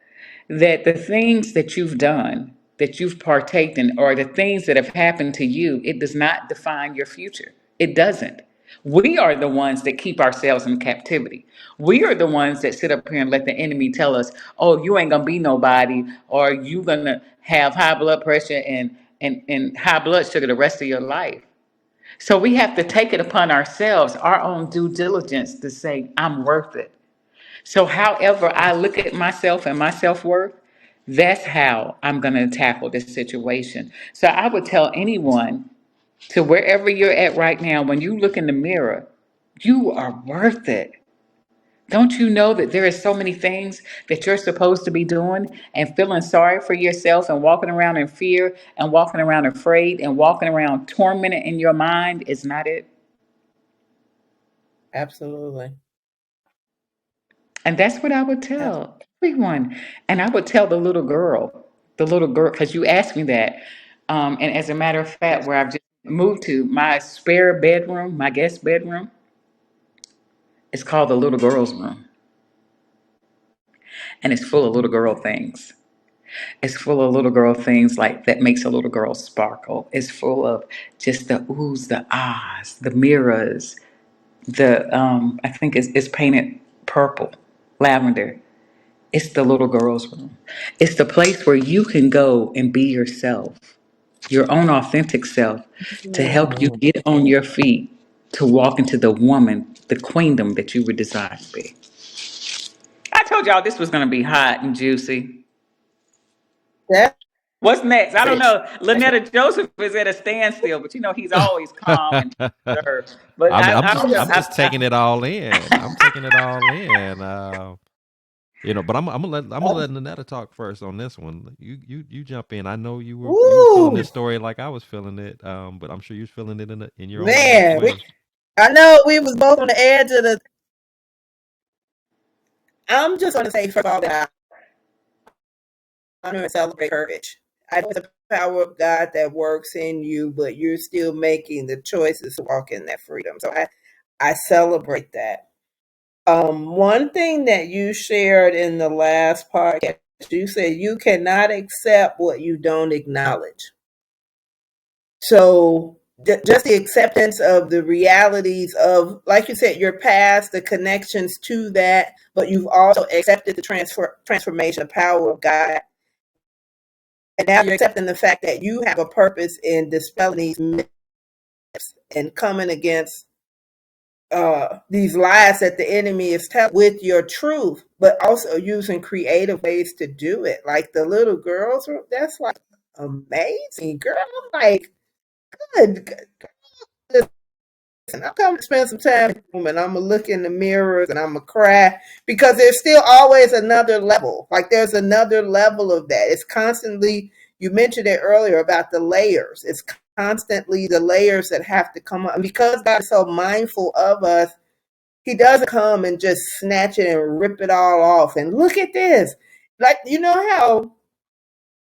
that the things that you've done, that you've partaken, or the things that have happened to you, it does not define your future. It doesn't. We are the ones that keep ourselves in captivity. We are the ones that sit up here and let the enemy tell us, "Oh, you ain't gonna be nobody," or "You gonna have high blood pressure and high blood sugar the rest of your life." So we have to take it upon ourselves, our own due diligence to say, I'm worth it. So, however, I look at myself and my self worth, that's how I'm going to tackle this situation. So, I would tell anyone to wherever you're at right now, when you look in the mirror, you are worth it. Don't you know that there are so many things that you're supposed to be doing and feeling sorry for yourself and walking around in fear and walking around afraid and walking around tormented in your mind is not it? Absolutely. And that's what I would tell everyone. And I would tell the little girl, because you asked me that. And as a matter of fact, where I've just moved to, my spare bedroom, my guest bedroom, is called the little girl's room. And it's full of little girl things. It's full of little girl things like that makes a little girl sparkle. It's full of just the oohs, the ahs, the mirrors, the I think it's painted purple, lavender. It's the little girl's room. It's the place where you can go and be yourself, your own authentic self, to help you Mm. get on your feet, to walk into the woman, the queendom that you were designed to be. I told y'all this was going to be hot and juicy. That's What's next? I don't rich. know. Lynetta Joseph is at a standstill, but he's always calm and reserved. But I don't know. I'm just taking it all in. I'm taking it all in. But I'm gonna let Nanetta talk first on this one. You jump in. I know you were feeling Woo, this story like I was feeling it. But I'm sure you was feeling it in your own unique man. way. I know we was both on the edge of the. I'm just going to say first of all that I honor and celebrate courage. I know it's the power of God that works in you, but you're still making the choices to walk in that freedom. So I celebrate that. One thing that you shared in the last podcast, you said you cannot accept what you don't acknowledge. So just the acceptance of the realities of, like you said, your past, the connections to that, but you've also accepted the transformation, the power of God. And now you're accepting the fact that you have a purpose in dispelling these myths and coming against these lies that the enemy is telling with your truth, but also using creative ways to do it. Like the little girls, that's like amazing, girl. I'm like, good. I'm coming to spend some time with them, and I'm gonna look in the mirrors and I'm gonna cry because there's still always another level. Like there's another level of that. It's constantly. You mentioned it earlier about the layers. It's constantly the layers that have to come up. And because God is so mindful of us, He doesn't come and just snatch it and rip it all off. And look at this. Like you know how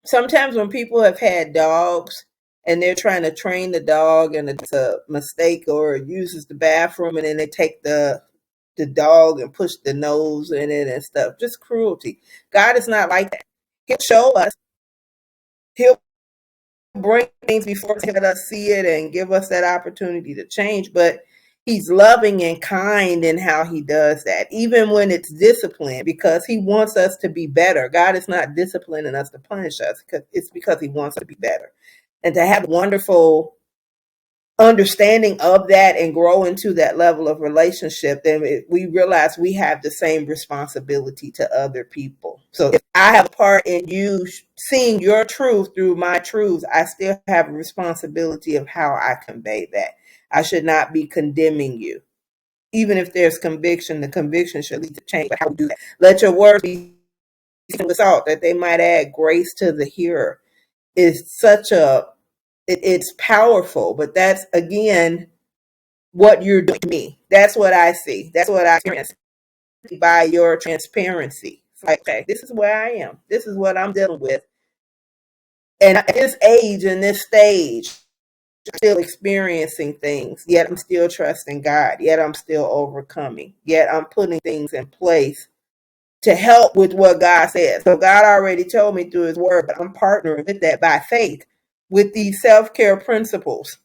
sometimes when people have had dogs and they're trying to train the dog and it's a mistake or it uses the bathroom and then they take the dog and push the nose in it and stuff, just cruelty. God is not like that. He'll show us, he'll bring things before us, let us see it and give us that opportunity to change, but he's loving and kind in how he does that, even when it's discipline, because he wants us to be better. God is not disciplining us to punish us, because it's because he wants us to be better. And to have wonderful understanding of that and grow into that level of relationship, then we realize we have the same responsibility to other people. So if I have a part in you seeing your truth through my truths, I still have a responsibility of how I convey that. I should not be condemning you. Even if there's conviction, the conviction should lead to change. But how we do that? Let your words be seasoned with salt, that they might add grace to the hearer. Is such a it's powerful, but that's again what you're doing to me. That's what I see. That's what I experience by your transparency. It's like, okay, this is where I am. This is what I'm dealing with. And at this age and this stage, I'm still experiencing things, yet I'm still trusting God, yet I'm still overcoming, yet I'm putting things in place to help with what God says. So God already told me through his word, but I'm partnering with that by faith, with these self-care principles,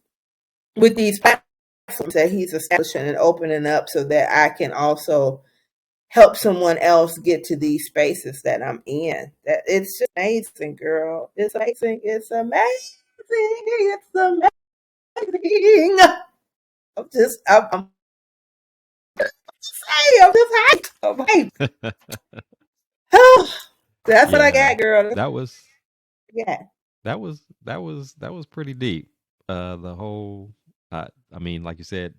with these platforms that he's establishing and opening up so that I can also help someone else get to these spaces that I'm in. That it's just amazing, girl. It's amazing. It's amazing. It's amazing. I'm saying, I'm just hyped. I'm hyped. That's what I Yeah, got, girl. that was Yeah. that was pretty deep. The whole, I mean, like you said,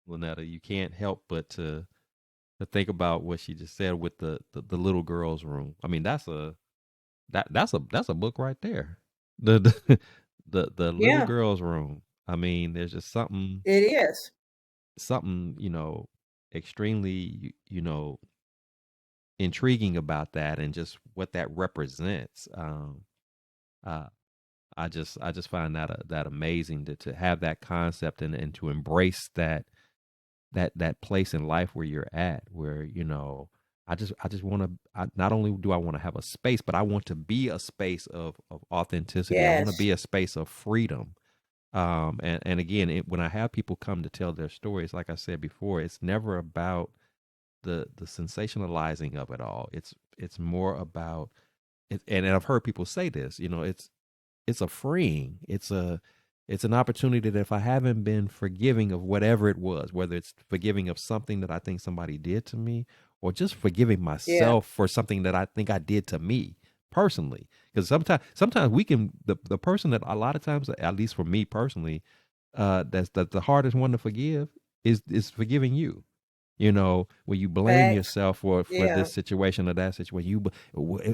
Lynetta, you can't help but to think about what she just said with the little girl's room. I mean, that's a book right there. The the little Yeah, girl's room. I mean, there's just it is. something extremely intriguing about that, and just what that represents. Uh, I just find that amazing to have that concept, and to embrace that place in life where you're at, where I just want to, not only do I want to have a space, but I want to be a space of authenticity. I want to Yes. be a space of freedom. And again, when I have people come to tell their stories, like I said before, it's never about the sensationalizing of it all. It's more about it. And I've heard people say this, it's a freeing. It's an opportunity that if I haven't been forgiving of whatever it was, whether it's forgiving of something that I think somebody did to me, or just forgiving Yeah. myself for something that I think I did to me personally. Because sometimes we can, the person that a lot of times, at least for me personally, that's the hardest one to forgive is forgiving you. When you blame Facts. yourself for Yeah. this situation or that situation,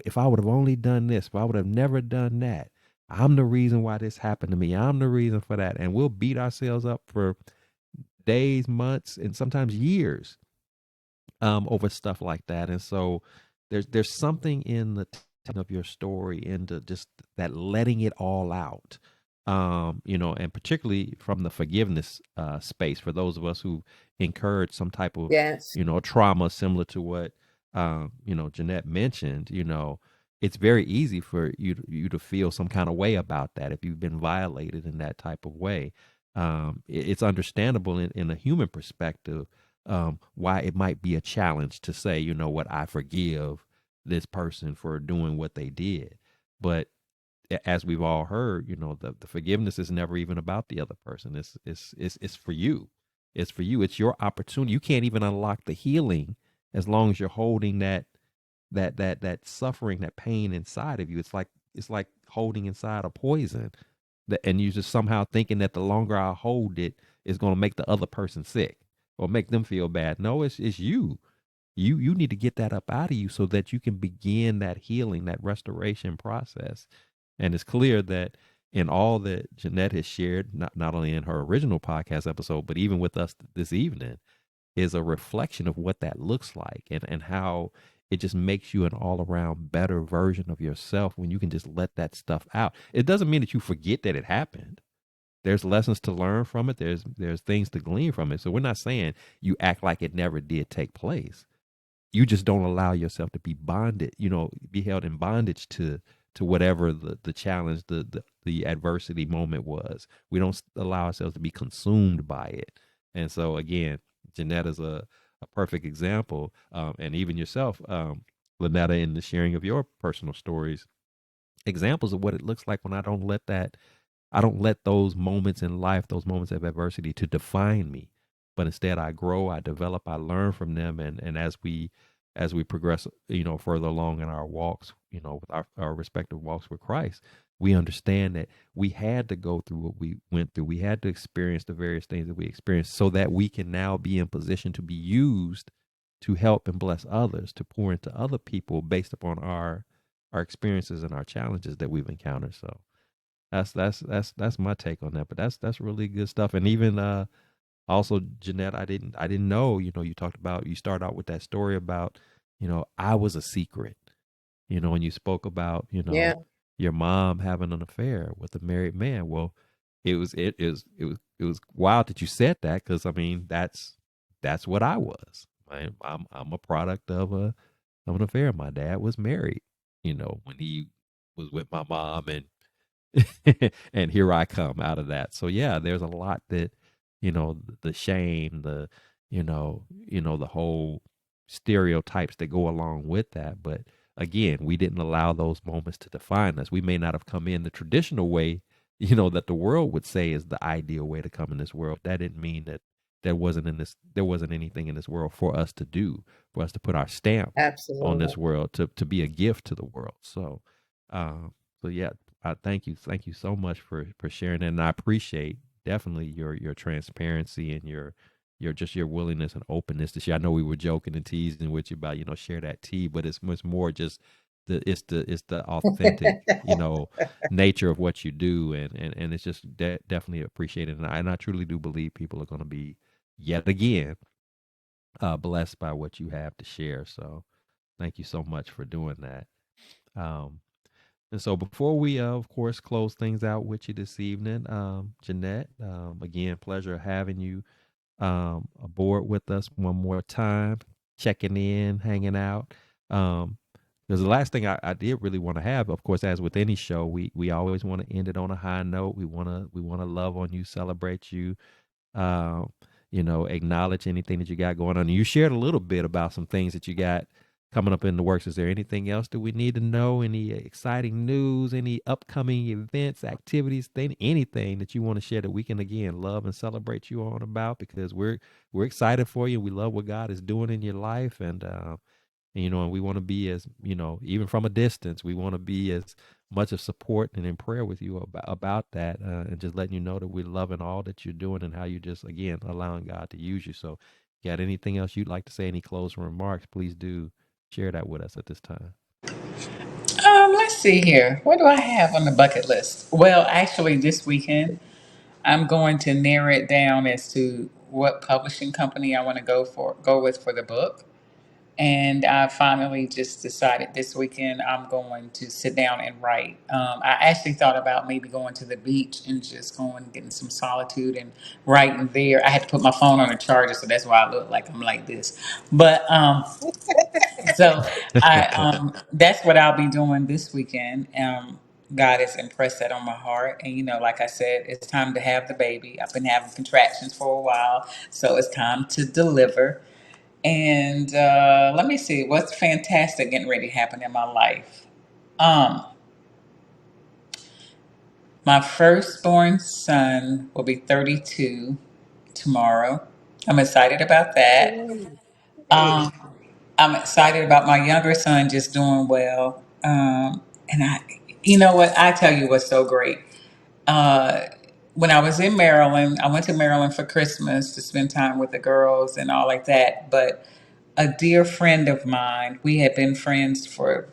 if I would have only done this, if I would have never done that, I'm the reason why this happened to me. I'm the reason for that. And we'll beat ourselves up for days, months, and sometimes years, over stuff like that. And so there's something in the telling of your story, into just that letting it all out. And particularly from the forgiveness space, for those of us who incurred some type of Yes. trauma similar to what Jeanette mentioned. It's very easy for you to feel some kind of way about that if you've been violated in that type of way. It's understandable in a human perspective, why it might be a challenge to say, you know what, I forgive this person for doing what they did. But as we've all heard, the forgiveness is never even about the other person. It's for you. It's for you. It's your opportunity. You can't even unlock the healing as long as you're holding that suffering, that pain inside of you. It's like holding inside a poison, and you just somehow thinking that the longer I hold it is going to make the other person sick or make them feel bad. No, it's you. You need to get that up out of you so that you can begin that healing, that restoration process. And it's clear that in all that Jeanette has shared, not only in her original podcast episode, but even with us this evening, is a reflection of what that looks like, and how it just makes you an all around better version of yourself when you can just let that stuff out. It doesn't mean that you forget that it happened. There's lessons to learn from it. There's things to glean from it. So we're not saying you act like it never did take place. You just don't allow yourself to be bonded, be held in bondage to whatever the challenge, the adversity moment was. We don't allow ourselves to be consumed by it. And so again, Jeanette is a perfect example, and even yourself, Lynetta, in the sharing of your personal stories, examples of what it looks like when I don't let those moments in life, those moments of adversity, to define me, but instead I grow, I develop, I learn from them. And as we progress, further along in our walks, with our respective walks with Christ, we understand that we had to go through what we went through. We had to experience the various things that we experienced so that we can now be in position to be used to help and bless others, to pour into other people based upon our experiences and our challenges that we've encountered. So that's my take on that. But that's really good stuff. And even also, Jeanette, I didn't know, you talked about, you start out with that story about, I was a secret, and you spoke about, Yeah. your mom having an affair with a married man. Well, it was wild that you said that, because I mean that's what I was. I'm a product of an affair. My dad was married, when he was with my mom, and and here I come out of that. So yeah, there's a lot that, the shame, the whole stereotypes that go along with that. But again, we didn't allow those moments to define us. We may not have come in the traditional way, that the world would say is the ideal way to come in this world. That didn't mean that there wasn't anything in this world for us to do, for us to put our stamp on Absolutely. this world, to be a gift to the world. So um yeah, I thank you so much for sharing that, and I appreciate definitely your transparency and your just your willingness and openness to share. I know we were joking and teasing with you about, share that tea, but it's much more just the authentic, nature of what you do, and it's just definitely appreciated, and I truly do believe people are going to be yet again blessed by what you have to share. So thank you so much for doing that. Um, and so before we, of course, close things out with you this evening, Jeanette, again, pleasure having you aboard with us one more time, checking in, hanging out. Um, because the last thing I did really want to have, of course, as with any show, we always want to end it on a high note. We want to love on you, celebrate you, um, acknowledge anything that you got going on. And you shared a little bit about some things that you got coming up in the works. Is there anything else that we need to know? Any exciting news? Any upcoming events, activities, anything that you want to share that we can again love and celebrate you on about? Because we're excited for you. We love what God is doing in your life, and we want to be as, even from a distance, we want to be as much of support and in prayer with you about that, and just letting you know that we're loving all that you're doing and how you just, again, allowing God to use you. So, got anything else you'd like to say, any closing remarks, please do share that with us at this time. Let's see here. What do I have on the bucket list? Well, actually, this weekend I'm going to narrow it down as to what publishing company I want to go with for the book. And I finally just decided this weekend I'm going to sit down and write. I actually thought about maybe going to the beach and just going and getting some solitude and writing there. I had to put my phone on a charger, so that's why I look like I'm like this. But so I that's what I'll be doing this weekend. God has impressed that on my heart, and like I said, it's time to have the baby. I've been having contractions for a while, so it's time to deliver. And let me see what's fantastic getting ready to happen in my life. Um, my firstborn son will be 32 tomorrow. I'm excited about that. Ooh, hey. Um, I'm excited about my younger son just doing well. And you know what? I tell you what's so great. Uh, when I was in Maryland, I went to Maryland for Christmas to spend time with the girls and all like that. But a dear friend of mine, we had been friends for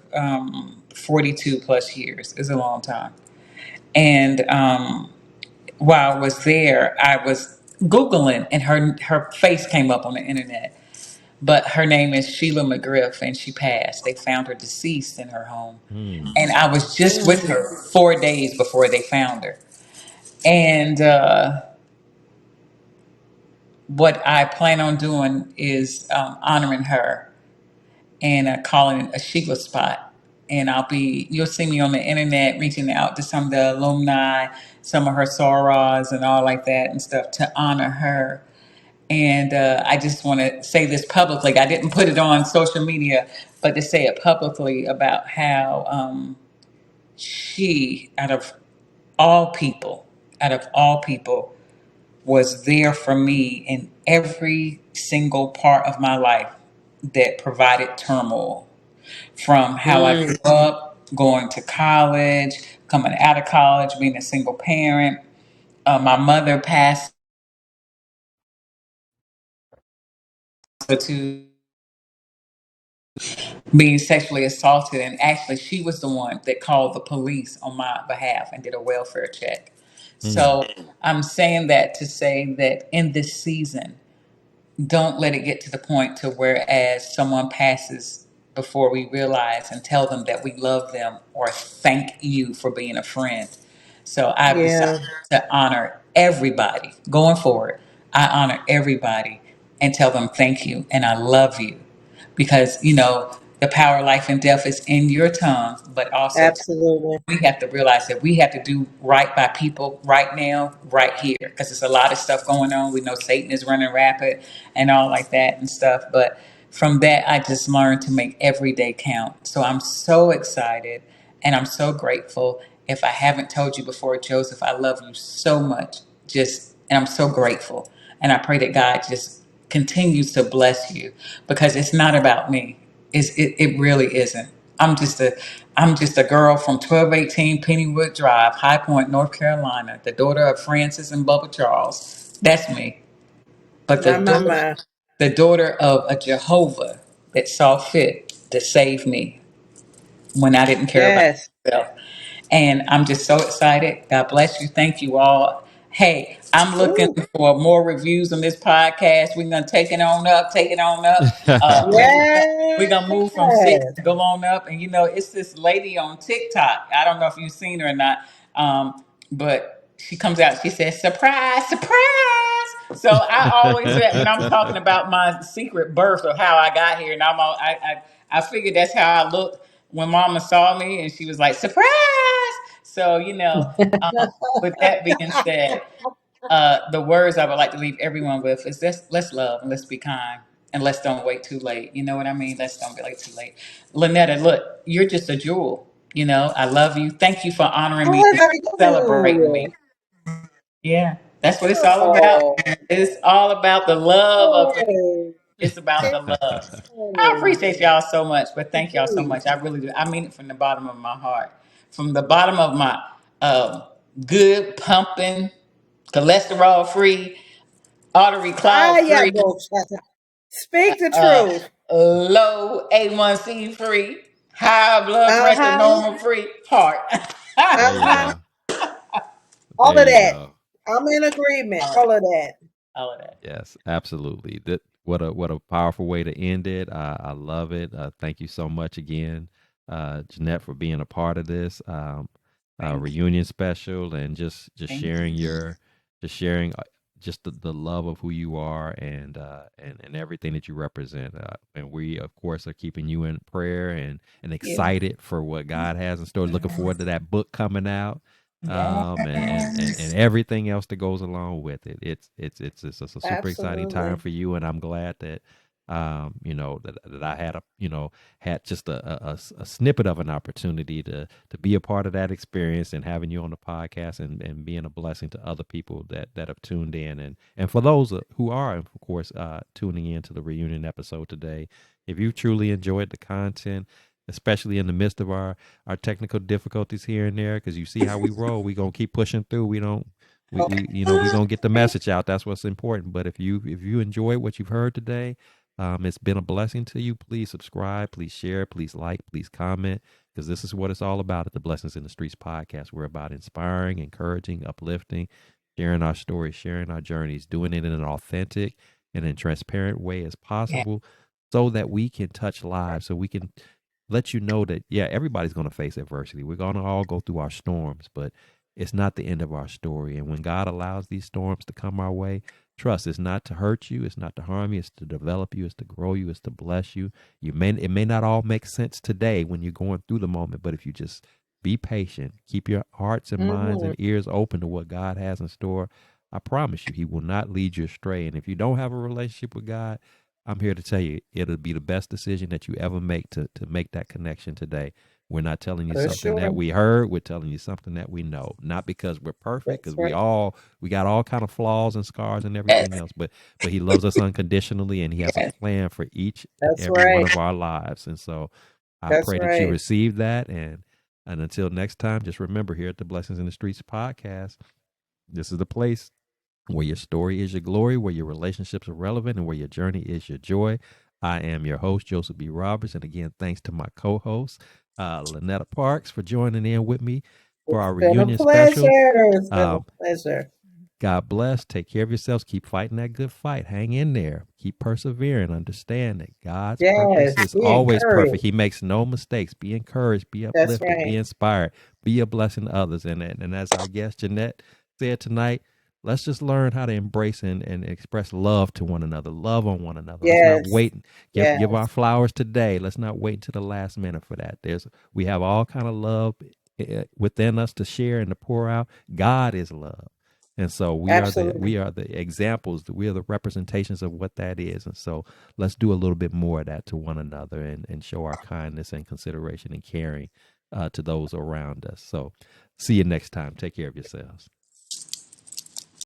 42 plus years. It's a long time. And while I was there, I was Googling, and her face came up on the internet. But her name is Sheila McGriff, and she passed. They found her deceased in her home. Hmm. And I was just with Mm, her 4 days before they found her. And what I plan on doing is honoring her and calling it a Sheila spot. And you'll see me on the internet reaching out to some of the alumni, some of her sorors and all like that and stuff to honor her. And I just want to say this publicly. I didn't put it on social media, but to say it publicly about how she, out of all people, was there for me in every single part of my life that provided turmoil. From how I grew mm, up, going to college, coming out of college, being a single parent. My mother passed to being sexually assaulted, and actually she was the one that called the police on my behalf and did a welfare check. Hmm. So I'm saying that to say that in this season, don't let it get to the point to whereas someone passes before we realize and tell them that we love them or thank you for being a friend. So I've yeah, decided to honor everybody going forward. I honor everybody and tell them thank you and I love you because the power of life and death is in your tongue, but also absolutely. we have to realize that we have to do right by people right now, right here, because there's a lot of stuff going on. We know Satan is running rapid and all like that and stuff. But from that, I just learned to make every day count. So I'm so excited and I'm so grateful. If I haven't told you before, Joseph, I love you so much. And I'm so grateful. And I pray that God just continues to bless you, because it's not about me. It really isn't. I'm just a I'm just a girl from 1218 Pennywood Drive, High Point, North Carolina, the daughter of Francis and Bubba Charles. That's me. But My, my, my. the daughter of a Jehovah that saw fit to save me when I didn't care about Yes. myself. And I'm just so excited. God bless you. Thank you all. Hey, I'm looking Ooh. for more reviews on this podcast. We're gonna take it on up, take it on up. We're gonna move from six Yes. to go on up. And it's this lady on TikTok. I don't know if you've seen her or not. But she comes out, she says, surprise, surprise. So I always say that when I'm talking about my secret birth of how I got here, and I figured that's how I looked when Mama saw me, and she was like, surprise. So with that being said, the words I would like to leave everyone with is this: let's love and let's be kind, and let's don't wait too late. You know what I mean? Let's don't be late too late. Lynetta, look, you're just a jewel. I love you. Thank you for honoring me. Oh, Thank you that's for celebrating good. me. Yeah, that's what it's all about. Oh, It's all about the love of it. oh, It's about the love. I oh, appreciate y'all so much, but thank y'all so sweet. much. I really do. I mean it from the bottom of my heart, from the bottom of my um, good pumping, cholesterol free, artery Ah, clog yeah, free, go, Shasta. Speak the uh, truth. low A1C free, high blood pressure Uh-huh. normal free heart. There you Uh-huh. go. All There of you that. go. I'm in agreement. All of All that. of that. All of that. Yes, absolutely. That what a powerful way to end it. I love it. Thank you so much again, Jeanette, for being a part of this Thank you. reunion special, and just Thank you. sharing just sharing just the love of who you are, and everything that you represent. And we of course are keeping you in prayer, and Yeah. excited for what God has in store. Looking forward to that book coming out, and Yes. everything else that goes along with it. It's a super exciting time Absolutely. for you, and I'm glad that that I had had just a snippet of an opportunity to be a part of that experience, and having you on the podcast, and being a blessing to other people that have tuned in, and for those who are, of course, tuning in to the reunion episode today. If you truly enjoyed the content, especially in the midst of our technical difficulties here and there, because you see how we roll, we gonna keep pushing through. We don't we we gonna get the message out. That's what's important. But if you enjoy what you've heard today, it's been a blessing to you, please subscribe, please share, please like, please comment, because this is what it's all about at the Blessings in the Streets podcast. We're about inspiring, encouraging, uplifting, sharing our stories, sharing our journeys, doing it in an authentic and in transparent way as Yeah. possible, so that we can touch lives, so we can let you know that, yeah, everybody's going to face adversity. We're going to all go through our storms, but it's not the end of our story. And when God allows these storms to come our way, trust, it's not to hurt you, it's not to harm you, it's to develop you, it's to grow you, it's to bless you. It may not all make sense today when you're going through the moment, but if you just be patient, keep your hearts and minds Hmm. and ears open to what God has in store, I promise you, He will not lead you astray. And if you don't have a relationship with God, I'm here to tell you, it'll be the best decision that you ever make to make that connection today. We're not telling you For something that sure. we heard. We're telling you something that we know. Not because we're perfect, That's because right. we got all kind of flaws and scars and Yes. everything else. But He loves us unconditionally, and He has a Yes. plan for each and That's every one right. of our lives. And so, I That's pray that you right. receive that. And until next time, just remember, here at the Blessings in the Streets podcast, this is the place where your story is your glory, where your relationships are relevant, and where your journey is your joy. I am your host, Joseph B. Roberts. And again, thanks to my co host, Lynetta Parks, for joining in with me for It's our been a reunion special. pleasure. It's been a Um, pleasure. God bless. Take care of yourselves. Keep fighting that good fight. Hang in there. Keep persevering. Understand that God's purpose Yes. is Be always perfect. encouraged. He makes no mistakes. Be encouraged. Be That's uplifted. Be right. inspired. Be a blessing to others. And as our guest Jeanette said tonight, let's just learn how to embrace and express love to one another. Love on one another. Let's not Yes. wait. Give our Yes. flowers today. Let's not wait until the last minute for that. We have all kind of love within us to share and to pour out. God is love. And so Absolutely. we are the examples, we are the representations of what that is. And so let's do a little bit more of that to one another, and show our kindness and consideration and caring to those around us. So see you next time. Take care of yourselves.